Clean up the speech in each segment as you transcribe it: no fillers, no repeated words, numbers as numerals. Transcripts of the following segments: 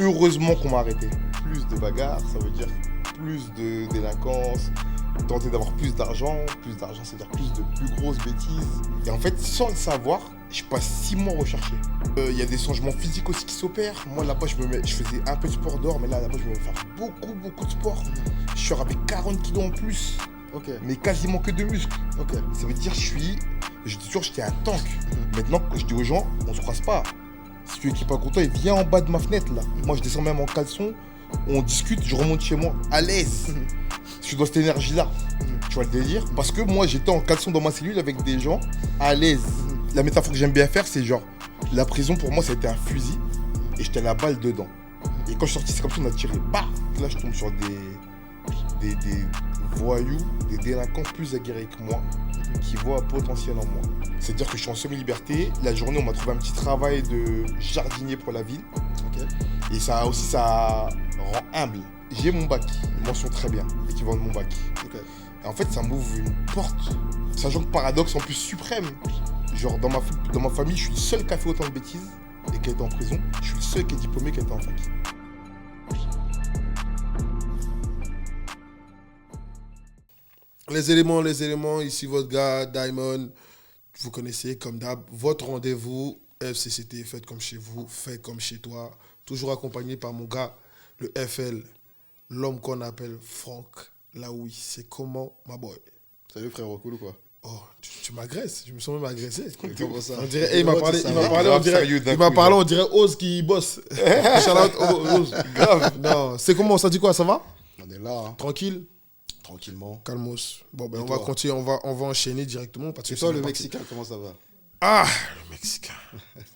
heureusement qu'on m'a arrêté. Plus de bagarres, ça veut dire plus de délinquance, tenter d'avoir plus d'argent, c'est-à-dire plus grosses bêtises. Et en fait, sans le savoir, je passe 6 mois recherché. Il y a des changements physiques aussi qui s'opèrent. Moi là-bas, je faisais un peu de sport dehors, mais là-bas, je me mets faire beaucoup de sport. Je suis avec 40 kilos en plus, mais quasiment que de muscles. Ça veut dire j'étais un tank. Maintenant, quand je dis aux gens, on se croise pas. Si tu es pas content, il vient en bas de ma fenêtre là. Moi, je descends même en caleçon, on discute, je remonte chez moi, à l'aise. Je suis dans cette énergie-là. Tu vois le délire? Parce que moi, j'étais en caleçon dans ma cellule avec des gens à l'aise. La métaphore que j'aime bien faire, c'est genre, la prison pour moi, c'était un fusil et j'étais la balle dedans. Et quand je suis sorti, c'est comme si on a tiré. Bah! Là, je tombe sur des voyous, des délinquants plus aguerris que moi, qui voient un potentiel en moi. C'est-à-dire que je suis en semi-liberté. La journée, on m'a trouvé un petit travail de jardinier pour la ville. Et ça rend humble. J'ai mon bac, mention très bien, équivalent de mon bac. Et en fait, ça m'ouvre une porte. Sachant que paradoxe en plus suprême. Genre, dans ma famille, je suis le seul qui a fait autant de bêtises et qui a été en prison. Je suis le seul qui est diplômé qui a été en fac. Les éléments, ici votre gars, Diamond, vous connaissez comme d'hab, votre rendez-vous, FCCT, faites comme chez vous, faites comme chez toi, toujours accompagné par mon gars, le FL, l'homme qu'on appelle Franck Laoui. C'est comment, ma boy? Salut frérot, cool ou quoi? Oh, tu m'agresses, je me sens même agressé. Comment ça? On dirait, il m'a parlé, on dirait Oz qui bosse. Shout-out Oz. Grave. Non, c'est comment, ça dit quoi, ça va? On est là, hein. Tranquille? Tranquillement. Calmos. Bon, ben Et on toi? va continuer, on va enchaîner directement. Parce que Et toi, c'est le parti. Mexicain, comment ça va? Ah, le Mexicain.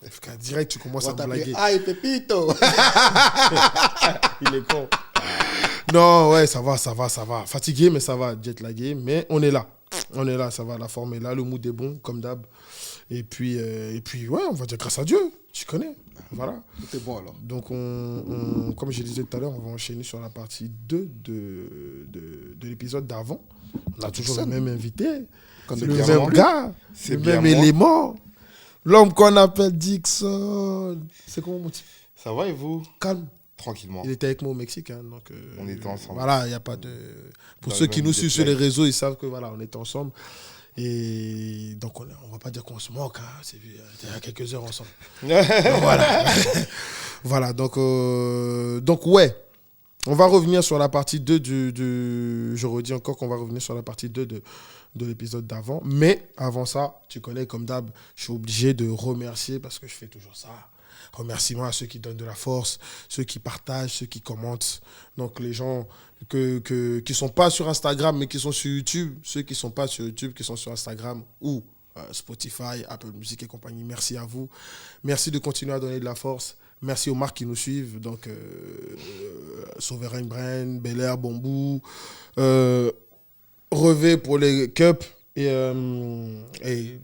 FK, direct, tu commences On à va me t'appeler blaguer. Aïe Pepito. Il est con. Non, ouais, ça va. Fatigué, mais ça va. Jet lagué, mais on est là. Ça va. La forme est là, le mood est bon, comme d'hab. Et puis, ouais, on va dire grâce à Dieu. Tu connais. Voilà. Tout est bon alors. Donc, comme je disais tout à l'heure, on va enchaîner sur la partie 2 de l'épisode d'avant. On a toujours le même invité, Comme le de même Guillermo. gars, C'est le bien même moi. élément. L'homme qu'on appelle Dixon. C'est comment mon type? Ça va et vous? Calme. Tranquillement. Il était avec moi au Mexique. Hein, donc, On était ensemble. Voilà, il n'y a pas de... Pour Dans ceux le qui même nous suivent sur les détail. réseaux, ils savent que voilà, on était ensemble. Et donc, on va pas dire qu'on se manque. Hein, c'est vu, il y a quelques heures ensemble. Donc, voilà. Voilà, donc ouais. On va revenir sur la partie 2 je redis encore qu'on va revenir sur la partie 2 de l'épisode d'avant. Mais avant ça, tu connais, comme d'hab, je suis obligé de remercier parce que je fais toujours ça. Remerciements à ceux qui donnent de la force, ceux qui partagent, ceux qui commentent. Donc les gens qui sont pas sur Instagram mais qui sont sur YouTube, ceux qui sont pas sur YouTube, qui sont sur Instagram ou Spotify, Apple Music et compagnie, merci à vous. Merci de continuer à donner de la force. Merci aux marques qui nous suivent, donc Sovereign Brand, Bel Air, Bamboo, Revêt pour les cups et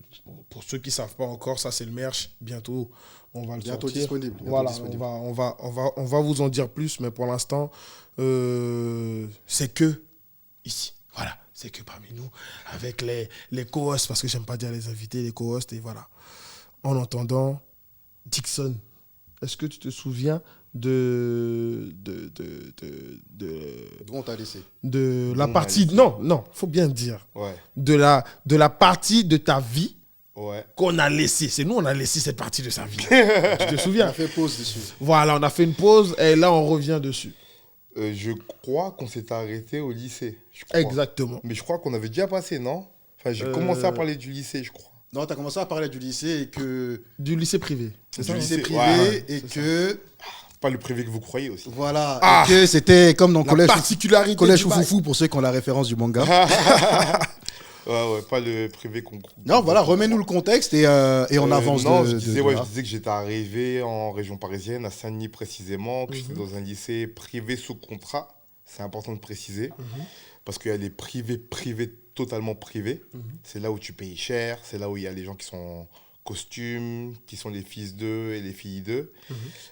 pour ceux qui ne savent pas encore, ça c'est le merch. Bientôt, on va le Bientôt sortir. disponible. Voilà, on va vous en dire plus, mais pour l'instant, c'est que ici. Voilà, c'est que parmi nous, avec les co-hosts, parce que j'aime pas dire les invités, les co-hosts, et voilà. En entendant, Dixon, est-ce que tu te souviens de D'où on t'a laissé? la Bon, partie... allez. Non, faut bien dire. Ouais. De la partie de ta vie Ouais. qu'on a laissée. C'est nous, on a laissé cette partie de sa vie. Tu te On souviens? a fait pause dessus. Voilà, on a fait une pause et là, on revient dessus. Je crois qu'on s'est arrêté au lycée. Je crois. Exactement. Mais je crois qu'on avait déjà passé, non? Enfin, j'ai commencé à parler du lycée, je crois. Non, t'as commencé à parler du lycée et que... Du lycée privé. C'est Du ça, hein? lycée. privé Ouais, et que... Pas le privé que vous croyez aussi. Voilà. Ah. Et que c'était comme dans La Collège particularité Collège du bail. Foufoufou pour ceux qui ont la référence du manga. Ouais, pas le privé qu'on croit. Non, voilà, remets-nous le contexte et on avance Non, de je disais là. que j'étais arrivé en région parisienne, à Saint-Denis précisément, que j'étais dans un lycée privé sous contrat. C'est important de préciser. Parce qu'il y a les privés totalement privés. C'est là où tu payes cher, c'est là où il y a les gens qui sont en costume, qui sont les fils d'eux et les filles d'eux.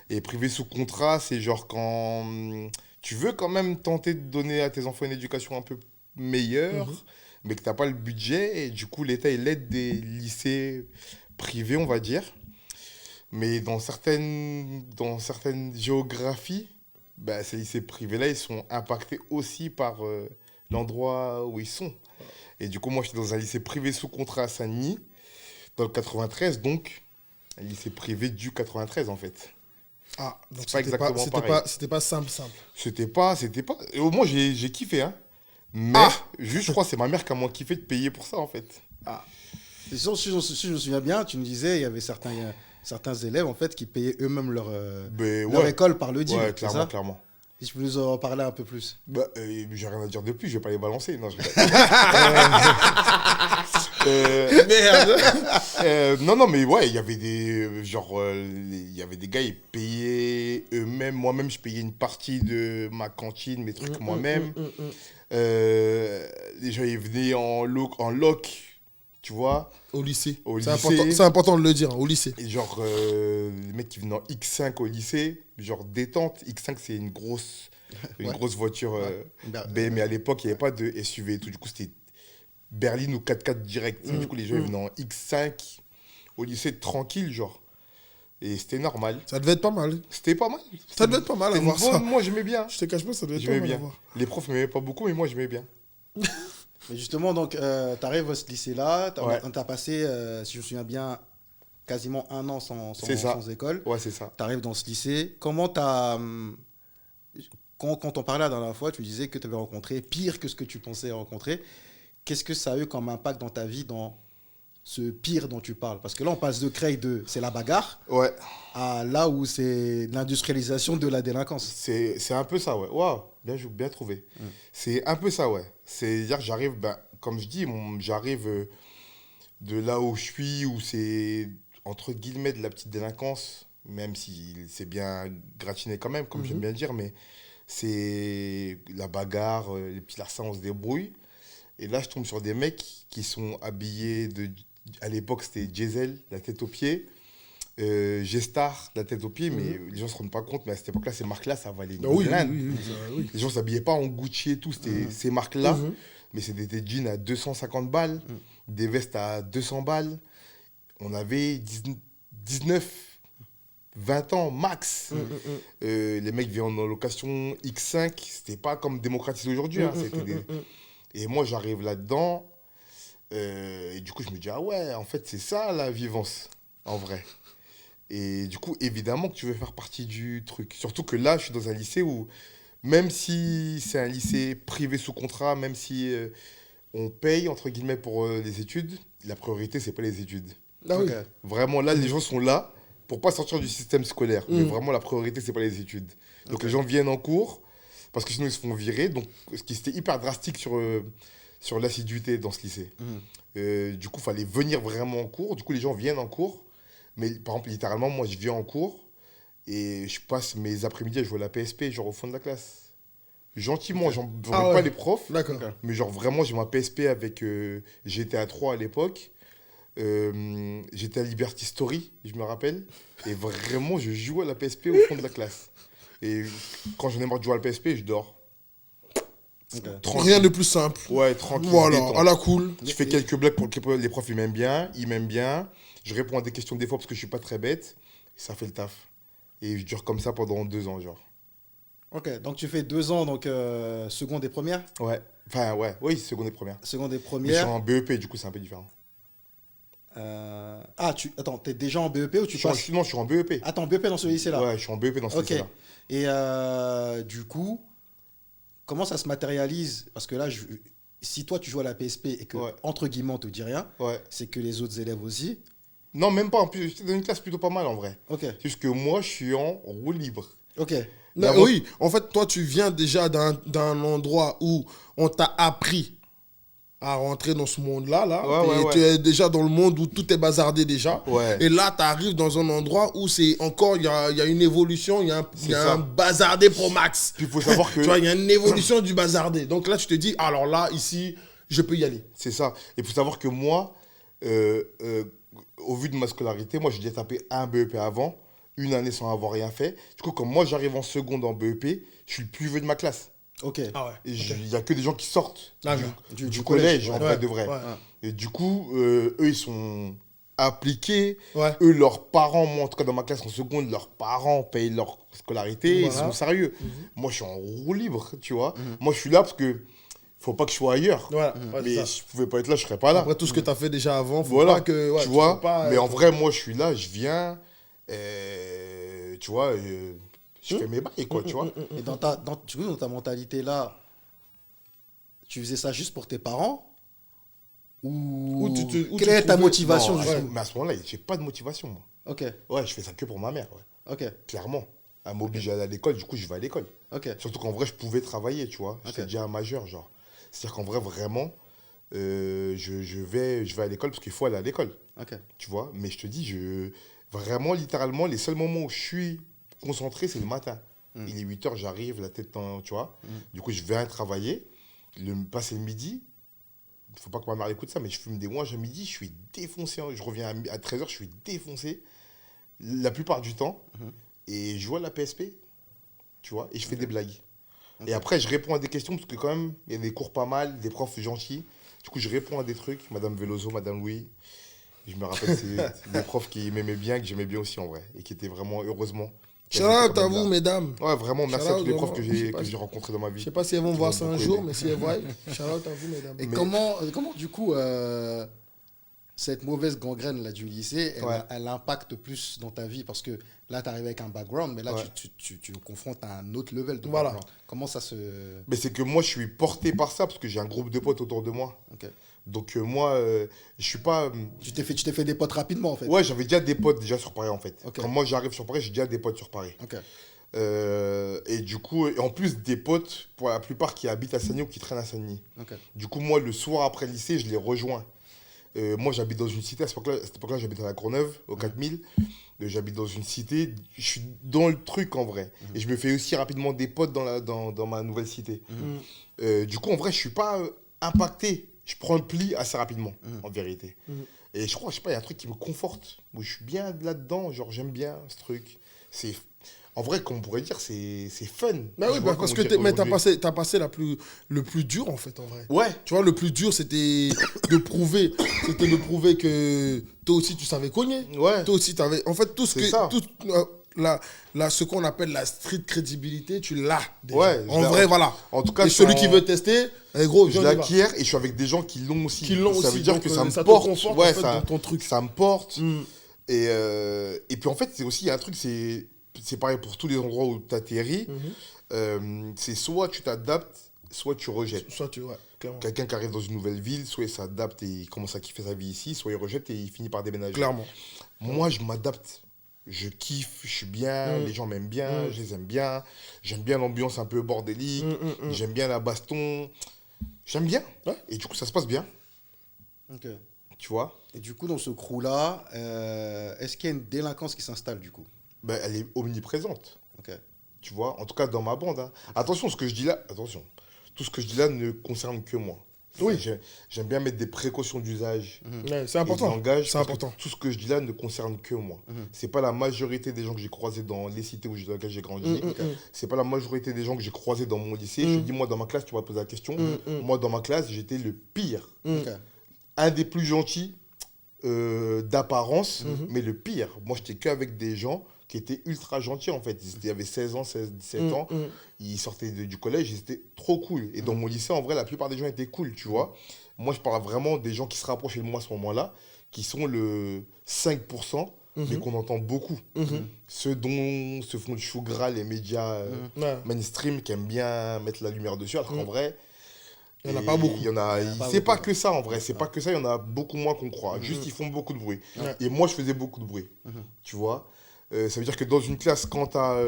Et privé sous contrat, c'est genre quand tu veux quand même tenter de donner à tes enfants une éducation un peu meilleure, mais que tu n'as pas le budget. Et du coup, l'État, il aide des lycées privés, on va dire. Mais dans certaines géographies, bah, ces lycées privés-là, ils sont impactés aussi par l'endroit où ils sont. Et du coup, moi, j'étais dans un lycée privé sous contrat à Saint-Denis, dans le 93, donc un lycée privé du 93, en fait. Ah, donc C'est pas exactement pareil. C'était pas simple. C'était pas... Et au moins, j'ai kiffé, hein. Mais, juste, je crois que c'est ma mère qui a moins kiffé de payer pour ça, en fait. Ah. Et si je me souviens bien, tu me disais, il y avait certains élèves en fait qui payaient eux-mêmes leur école par le DIM. Ouais, c'est clairement, ça clairement. Si tu peux nous en parler un peu plus. Bah, j'ai rien à dire de plus, je vais pas les balancer. Non, je rigole. Merde. Non, mais ouais, il y avait des... il y avait des gars, ils payaient eux-mêmes. Moi-même, je payais une partie de ma cantine, mes trucs moi-même. Les gens, ils venaient en loc, tu vois. Au lycée. Au C'est lycée. c'est important de le dire, au lycée. Et genre, les mecs qui venaient en X5 au lycée, genre détente. X5, c'est une grosse voiture BMW. À l'époque, il n'y avait pas de SUV et tout. Du coup, c'était berline ou 4x4 direct. Du coup, les gens ils venaient en X5 au lycée tranquille, genre. Et c'était normal. Ça devait être pas mal. C'était pas mal. Ça devait être pas mal à C'était voir ça. moi, j'aimais bien. Je te cache pas, ça devait être pas J'aimais mal à bien. voir. Les profs m'aimaient pas beaucoup, mais moi, j'aimais bien. Mais justement, donc, tu arrives à ce lycée-là, Ouais. on t'a passé, si je me souviens bien, quasiment un an sans école. Ouais, c'est ça. Tu arrives dans ce lycée. Comment t'as... Quand on parlait la dernière fois, tu disais que tu avais rencontré pire que ce que tu pensais rencontrer. Qu'est-ce que ça a eu comme impact dans ta vie, dans ce pire dont tu parles? Parce que là, on passe de Creil c'est la bagarre, Ouais. à là où c'est l'industrialisation de la délinquance. C'est un peu ça, ouais. Waouh, bien trouvé. C'est un peu ça, ouais. C'est-à-dire que j'arrive, comme je dis, j'arrive de là où je suis, où c'est, entre guillemets, de la petite délinquance, même si c'est bien gratiné quand même, comme j'aime bien dire, mais c'est la bagarre, les petits larcins, on se débrouille. Et là, je tombe sur des mecs qui sont habillés à l'époque, c'était Diesel, la tête aux pieds. G-Star, la tête aux pieds, mais les gens ne se rendent pas compte, mais à cette époque-là, ces marques-là, ça valait une blinde. Oui. Les gens ne s'habillaient pas en Gucci et tout, c'était ces marques-là, mais c'était des jeans à 250 balles, des vestes à 200 balles. On avait 19, 20 ans max. Les mecs viennent en location X5, c'était pas comme démocratisé aujourd'hui. Et moi, j'arrive là-dedans, et du coup, je me dis, ah ouais, en fait, c'est ça la vivance, en vrai. Et du coup, évidemment que tu veux faire partie du truc. Surtout que là, je suis dans un lycée où, même si c'est un lycée privé sous contrat, même si on paye, entre guillemets, pour les études, la priorité, c'est pas les études. Ah oui. Vraiment, là, les gens sont là pour pas sortir du système scolaire. Mais vraiment, la priorité, c'est pas les études. Donc, les gens viennent en cours, parce que sinon, ils se font virer. Donc, ce qui était hyper drastique sur l'assiduité dans ce lycée. Du coup, il fallait venir vraiment en cours. Du coup, les gens viennent en cours. Mais par exemple, littéralement, moi, je viens en cours et je passe mes après-midi à jouer à la PSP, genre au fond de la classe. Gentiment, j'en veux pas les profs. D'accord. Mais genre vraiment, j'ai ma PSP avec GTA 3 à l'époque. J'étais à Liberty Story, je me rappelle. Et vraiment, je joue à la PSP au fond de la classe. Et quand j'en ai marre de jouer à la PSP, je dors. Rien de plus simple. Ouais, tranquille. Voilà, détente. à la cool. Je fais quelques blagues pour que les profs ils m'aiment bien. Je réponds à des questions des fois parce que je suis pas très bête. Et ça fait le taf. Et je dure comme ça pendant 2 ans, genre. Ok, donc tu fais 2 ans, donc seconde et première. Ouais. Enfin, ouais. Oui, seconde et première. Seconde et Mais je première. suis en BEP, du coup, c'est un peu différent. Attends, t'es déjà en BEP ou tu passes? Non, je suis en BEP. Attends, BEP dans ce lycée-là. Ouais, je suis en BEP dans ce Ok. lycée-là. Et du coup, comment ça se matérialise? Parce que là, si toi tu joues à la PSP et que, entre guillemets, on te dit rien, Ouais. c'est que les autres élèves aussi. Non, même pas. En plus, j'étais dans une classe plutôt pas mal, en vrai. Ok. C'est juste que moi, je suis en roue libre. Ok. Non, oui, en fait, toi, tu viens déjà d'un endroit où on t'a appris à rentrer dans ce monde-là. Et tu es déjà dans le monde où tout est bazardé déjà. Ouais. Et là, tu arrives dans un endroit où c'est encore, il y a une évolution, il y a ça. un bazardé pro max. Puis il faut savoir que... Tu vois, il y a une évolution du bazardé. Donc là, tu te dis, alors là, ici, je peux y aller. C'est ça. Et il faut savoir que moi, au vu de ma scolarité, moi, j'ai déjà tapé un BEP avant, une année sans avoir rien fait. Du coup, quand moi, j'arrive en seconde en BEP, je suis le plus vieux de ma classe. Ok. Ah ouais. Et il n'y a que des gens qui sortent D'accord. du collège, en vrai de vrai. Ouais. Et du coup, eux, ils sont appliqué. Ouais. Eux, leurs parents, moi en tout cas dans ma classe en seconde, leurs parents payent leur scolarité, ils Voilà. sont sérieux. Mhm. Moi, je suis en roue libre, tu vois. Mhm. Moi, je suis là parce que faut pas que je sois ailleurs. Voilà. Ouais, Mais c'est ça. si je pouvais pas être là, je serais pas là. Après tout ce que tu as fait déjà avant, faut Voilà, pas que. Ouais, tu vois. peux pas, Mais en vrai, moi, je suis là, je viens, tu vois, je fais mes bails, quoi, tu vois. Et du coup, dans ta mentalité là, tu faisais ça juste pour tes parents ou Ou quelle tu est ta trouvais- motivation Non, justement mais à ce moment-là, j'ai pas de motivation, moi. Ok, Ouais, je fais ça que pour ma mère, ouais. ok, Clairement. Elle m'oblige à aller à l'école, du coup, je vais à l'école. ok. Surtout qu'en vrai, je pouvais travailler, tu vois. J'étais Ok. déjà un majeur, genre. C'est-à-dire qu'en vrai, vraiment, je vais à l'école parce qu'il faut aller à l'école, Ok. tu vois. Mais je te dis, vraiment, littéralement, les seuls moments où je suis concentré, c'est le matin. Mm. Il est 8h, j'arrive, la tête en, tu vois. Mm. Du coup, je viens travailler, passer le midi. Il faut pas que ma mère écoute ça, mais je fume des ouinges à midi, je suis défoncé. Je reviens à 13h, je suis défoncé la plupart du temps. Mhm. Et je joue à la PSP, tu vois, et je fais Ok. des blagues. Ok. Et après, je réponds à des questions, parce que quand même, il y a des cours pas mal, des profs gentils. Du coup, je réponds à des trucs, Madame Veloso, Madame Louis. Je me rappelle, c'est des profs qui m'aimaient bien, que j'aimais bien aussi en vrai, et qui étaient vraiment, heureusement. Shout out à vous, mesdames. Ouais, vraiment, merci Shout à out, tous les profs vraiment. que Je sais j'ai pas si- rencontrés dans ma Je vie. sais pas si elles vont Qui voir m'ont ça un beaucoup jour, aidé. mais si elles voient, shout out à vous, mesdames. Et Mais- comment du coup, cette mauvaise gangrène là, du lycée, Ouais. elle impacte plus dans ta vie? Parce que là, tu arrives avec un background, mais là, Ouais. tu le confrontes à un autre level de Voilà. background. Comment ça se... Mais c'est que moi, je suis porté par ça, parce que j'ai un groupe de potes autour de moi. Ok. Donc moi, je suis pas... Tu t'es fait des potes rapidement, en fait. Ouais, j'avais déjà des potes déjà sur Paris, en fait. Ok. Quand moi, j'arrive sur Paris, j'ai déjà des potes sur Paris. Ok. Et du coup, et en plus des potes, pour la plupart qui habitent à Sagny ou qui traînent à Sagny. Ok. Du coup, moi, le soir après le lycée, je les rejoins. Moi, j'habite dans une cité. À cette époque-là, j'habitais à la Courneuve, au 4000. J'habite dans une cité. Je suis dans le truc, en vrai. Et je me fais aussi rapidement des potes dans ma nouvelle cité. Du coup, en vrai, je suis pas impacté. Je prends le pli assez rapidement, en vérité. Et je crois, je sais pas, il y a un truc qui me conforte. Où je suis bien là-dedans. Genre, j'aime bien ce truc. C'est... En vrai, comme on pourrait dire, c'est fun. Bah Je oui, vois parce comment que dire mais t'as aujourd'hui. passé le plus dur, en fait, en vrai. Ouais, Tu vois, le plus dur, c'était de prouver que toi aussi, tu savais cogner. ouais. Toi aussi, tu avais... En fait, tout ce C'est que... ça. Tout, ce qu'on appelle la street crédibilité, tu l'as déjà. Ouais, En vrai, voilà. En tout cas, Et je suis celui qui en- veut tester, eh, gros, je viens, on y va. l'acquiers et je suis avec des gens qui l'ont aussi. Qui l'ont Ça aussi, veut dire donc, que ça me ça te porte. conforte, Ouais, en fait, ça, dans ton truc. ça me porte. Mm. Et puis en fait, c'est aussi il y a un truc, c'est pareil pour tous les endroits où tu atterris. C'est soit tu t'adaptes, soit tu rejettes. Soit tu... Ouais, clairement. Quelqu'un qui arrive dans une nouvelle ville, soit il s'adapte et il commence à kiffer sa vie ici, soit il rejette et il finit par déménager. Clairement. Moi, je m'adapte. Je kiffe, je suis bien, les gens m'aiment bien, je les aime bien. J'aime bien l'ambiance un peu bordélique, j'aime bien la baston. J'aime bien. Ouais. Et du coup, ça se passe bien, Ok. tu vois. Et du coup, dans ce crew-là, est-ce qu'il y a une délinquance qui s'installe, du coup? Ben, elle est omniprésente, Ok. tu vois. En tout cas, dans ma bande. Hein. Attention, attention. Tout ce que je dis là ne concerne que moi. Oui. J'aime bien mettre des précautions d'usage. Ouais, c'est Et important. de langage, C'est parce que important. tout ce que je dis là ne concerne que moi. C'est pas la majorité des gens que j'ai croisés dans les cités dans lesquelles j'ai grandi. C'est pas la majorité des gens que j'ai croisés dans mon lycée. Je te dis, moi, dans ma classe, tu vas poser la question. Moi, dans ma classe, j'étais le pire. Ok. Un des plus gentils d'apparence, mais le pire. Moi, j'étais qu'avec des gens qui étaient ultra gentils, en fait. Ils avaient 16 ans, 16, 17 ans. Ils sortaient du collège, ils étaient trop cool. Et dans mon lycée, en vrai, la plupart des gens étaient cool, tu vois. Moi, je parle vraiment des gens qui se rapprochaient de moi à ce moment-là, qui sont le 5%, mais qu'on entend beaucoup. Ceux dont se font le chou gras les médias Ouais. mainstream qui aiment bien mettre la lumière dessus, alors qu'en vrai... Il y en a pas beaucoup. Il y en a, Il y en a pas c'est pas beaucoup. que ça en vrai, c'est pas que ça, il y en a beaucoup moins qu'on croit. Juste ils font beaucoup de bruit. Ouais. Et moi je faisais beaucoup de bruit. Tu vois. Ça veut dire que dans une classe, quand t'as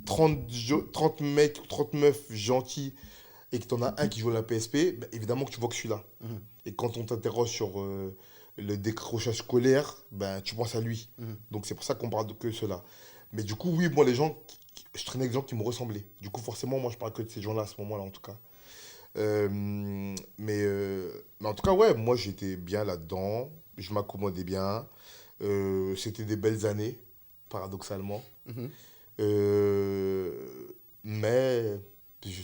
30 mecs ou 30 meufs gentils et que t'en as un qui joue à la PSP, bah, évidemment que tu vois que je suis là. Et quand on t'interroge sur le décrochage scolaire, ben, tu penses à lui. Donc c'est pour ça qu'on parle de que cela. Mais du coup, oui, moi les gens, je traînais avec des gens qui me ressemblaient. Du coup, forcément, moi je parle que de ces gens-là à ce moment-là en tout cas. Mais en tout cas, ouais, moi j'étais bien là-dedans, je m'accommodais bien. C'était des belles années, paradoxalement. Mais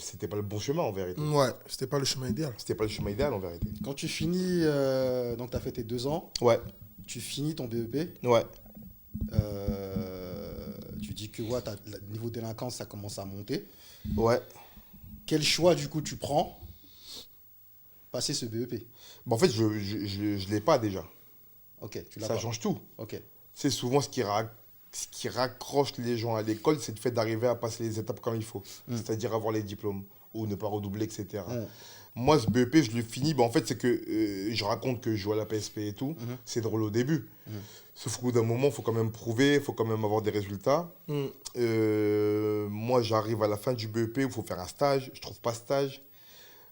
c'était pas le bon chemin en vérité. Ouais, c'était pas le chemin idéal. C'était pas le chemin idéal en vérité. Quand tu finis, donc tu as fait tes 2 ans, Ouais. tu finis ton BEP. Ouais. Tu dis que ouais, le niveau de délinquance, ça commence à monter. Ouais. Quel choix, du coup, tu prends passer ce BEP? Bon, en fait, je ne l'ai pas déjà. Ok, tu l'as Ça pas. change tout. Ok. C'est souvent ce qui raccroche les gens à l'école, c'est le fait d'arriver à passer les étapes comme il faut. C'est-à-dire avoir les diplômes ou ne pas redoubler, etc. Moi, ce BEP, je le finis. En fait, c'est que je raconte que je joue à la PSP et tout. C'est drôle au début. Sauf qu'au bout d'un moment, il faut quand même prouver, il faut quand même avoir des résultats. Moi, j'arrive à la fin du BEP où il faut faire un stage. Je ne trouve pas stage.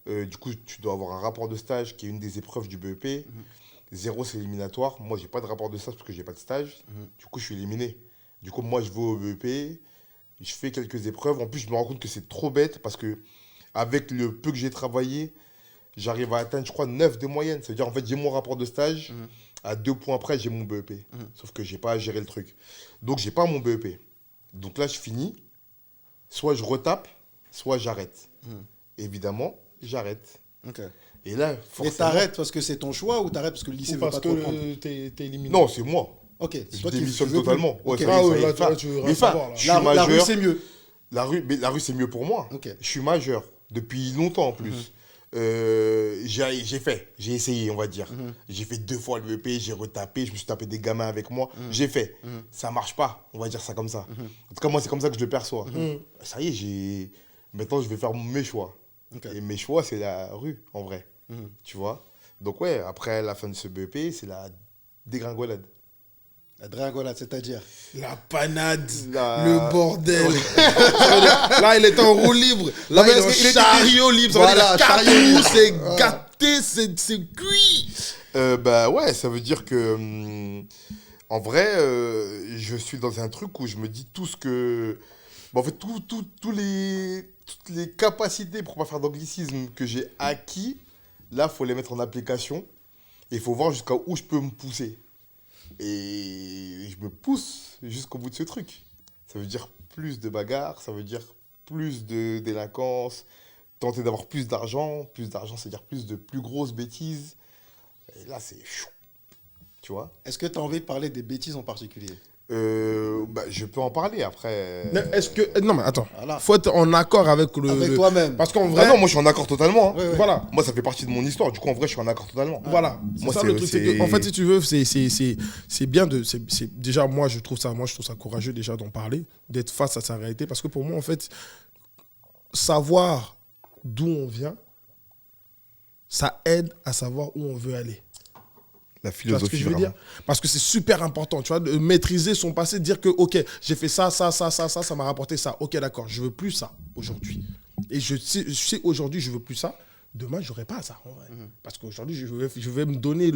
Du coup, tu dois avoir un rapport de stage qui est une des épreuves du BEP. 0, c'est éliminatoire. Moi, je n'ai pas de rapport de stage parce que je n'ai pas de stage. Du coup, je suis éliminé. Du coup, moi, je vais au BEP. Je fais quelques épreuves. En plus, je me rends compte que c'est trop bête parce que avec le peu que j'ai travaillé, j'arrive à atteindre, je crois, 9 de moyenne. C'est-à-dire, en fait, j'ai mon rapport de stage. À 2 points près, j'ai mon BEP. Sauf que je n'ai pas à gérer le truc. Donc, je n'ai pas mon BEP. Donc là, je finis. Soit je retape, soit j'arrête. Évidemment, j'arrête. Ok. Et là, Mais forcément... t'arrtes parce que c'est ton choix ou t'arrêtes parce que le lycée Ou veut parce pas te reprendre? que t'es éliminé. Non, c'est moi. Ok, c'est Je toi qui démissionne veux plus. totalement. Ouais, Ok. ça y est, Ah ça ouais, y est. là, Enfin, tu veux mais enfin, savoir, là. je suis La rue, majeur. c'est mieux. La rue, c'est mieux pour moi. Ok. Je suis majeur depuis longtemps en plus. J'ai essayé, on va dire. J'ai fait 2 fois le BEP, j'ai retapé, je me suis tapé des gamins avec moi. J'ai fait. Ça marche pas, on va dire ça comme ça. En tout cas, moi, c'est comme ça que je le perçois. Ça y est, maintenant, je vais faire mes choix. Ok. Et mes choix, c'est la rue, en vrai. Tu vois? Donc, ouais, après la fin de ce BEP, c'est la dégringolade. La dragolade, c'est-à-dire? La panade, La- le bordel. Là, il est en roue libre. Là, mais il est est-ce en qu'il était- chariot libre. Ça Voilà, veut dire chariot que libre. c'est gâté, c'est cuit. Bah ouais, ça veut dire que en vrai, je suis dans un truc où je me dis tout ce que. Bon, en fait, toutes les capacités pour pas faire d'anglicisme que j'ai acquis, là, il faut les mettre en application et il faut voir jusqu'à où je peux me pousser. Et je me pousse jusqu'au bout de ce truc. Ça veut dire plus de bagarres, ça veut dire plus de délinquance, tenter d'avoir plus d'argent. Plus d'argent, c'est-à-dire plus de plus grosses bêtises. Et là, c'est chou. Tu vois? Est-ce que tu as envie de parler des bêtises en particulier? Bah, je peux en parler après. Est-ce que. Non, mais attends. Voilà. Faut être en accord avec le. Avec toi-même. Parce qu'en Ah vrai. non, moi je suis en accord totalement. Hein. Ouais, ouais. Voilà. Moi, ça fait partie de mon histoire. Du coup, en vrai, je suis en accord totalement. Voilà, Moi, c'est ça c'est- le truc. C'est que, c'est- en fait, si tu veux, c'est bien de. Déjà, moi, je trouve ça courageux déjà d'en parler, d'être face à sa réalité. Parce que pour moi, en fait, savoir d'où on vient, ça aide à savoir où on veut aller. La Tu vois ce que philosophie, je veux vraiment. dire? Parce que c'est super important, tu vois, de maîtriser son passé, de dire que, ok, j'ai fait ça m'a rapporté ça. Ok, d'accord, je veux plus ça aujourd'hui. Et je sais aujourd'hui, je veux plus ça. Demain, j'aurai pas ça, en vrai. Parce qu'aujourd'hui, je vais me donner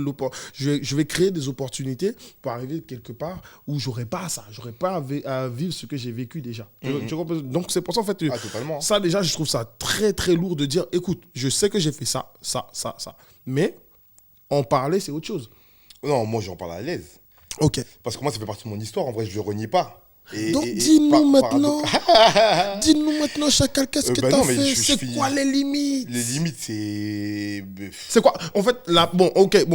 je vais créer des opportunités pour arriver quelque part où j'aurai pas ça. J'aurai pas à vivre ce que j'ai vécu déjà. Tu comprends? Donc, c'est pour ça, en fait, Ah, totalement. ça, déjà, je trouve ça très, très lourd de dire, écoute, je sais que j'ai fait ça. Mais en parler, c'est autre chose. Non, moi, j'en parle à l'aise. Ok. Parce que moi, ça fait partie de mon histoire. En vrai, je ne le renie pas. Donc, dis-nous maintenant, Chacal, qu'est-ce que bah t'as non, mais fait? je C'est finis. quoi les limites? Les limites, c'est. C'est quoi? En fait,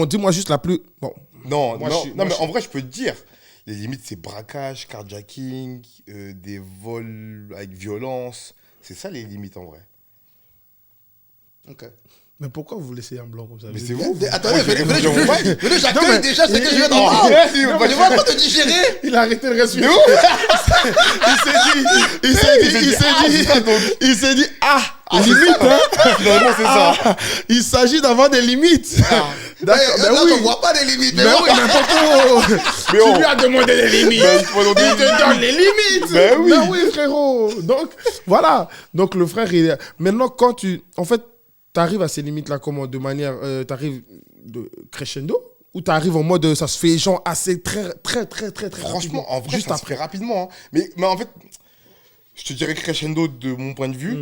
dis-moi juste la plus. Bon, Non, Moi, non, je suis- non moi, mais je suis- en vrai, je peux te dire. Les limites, c'est braquage, carjacking, des vols avec violence. C'est ça, les limites, en vrai. Ok. mais pourquoi vous laissez un blanc comme ça? Mais c'est vous. Attendez, Moi, j'ai venez, répondu en vrai. j'accueille Non, mais- déjà ce que je viens Oh, d'entendre. merci, Je bah, suis en train de digérer. Il a arrêté le respirer. Il s'est dit, limite, hein? Finalement, c'est ça. Il s'agit d'avoir des limites. D'accord, Là, mais oui. on voit pas les limites. Mais oui, n'importe où. Mais Tu oh. lui as demandé les limites. Ben, il faut donc Il te donne les limites. Ben oui. Ben oui, frérot. Donc, voilà. Donc, le frère, il est... Maintenant, quand tu... En fait, tu arrives à ces limites-là comment? De manière... tu arrives de crescendo? Ou tu arrives en mode... Ça se fait, genre, assez très Franchement, rapidement, en vrai, juste ça se après. fait rapidement. Hein. Mais en fait, je te dirais crescendo de mon point de vue.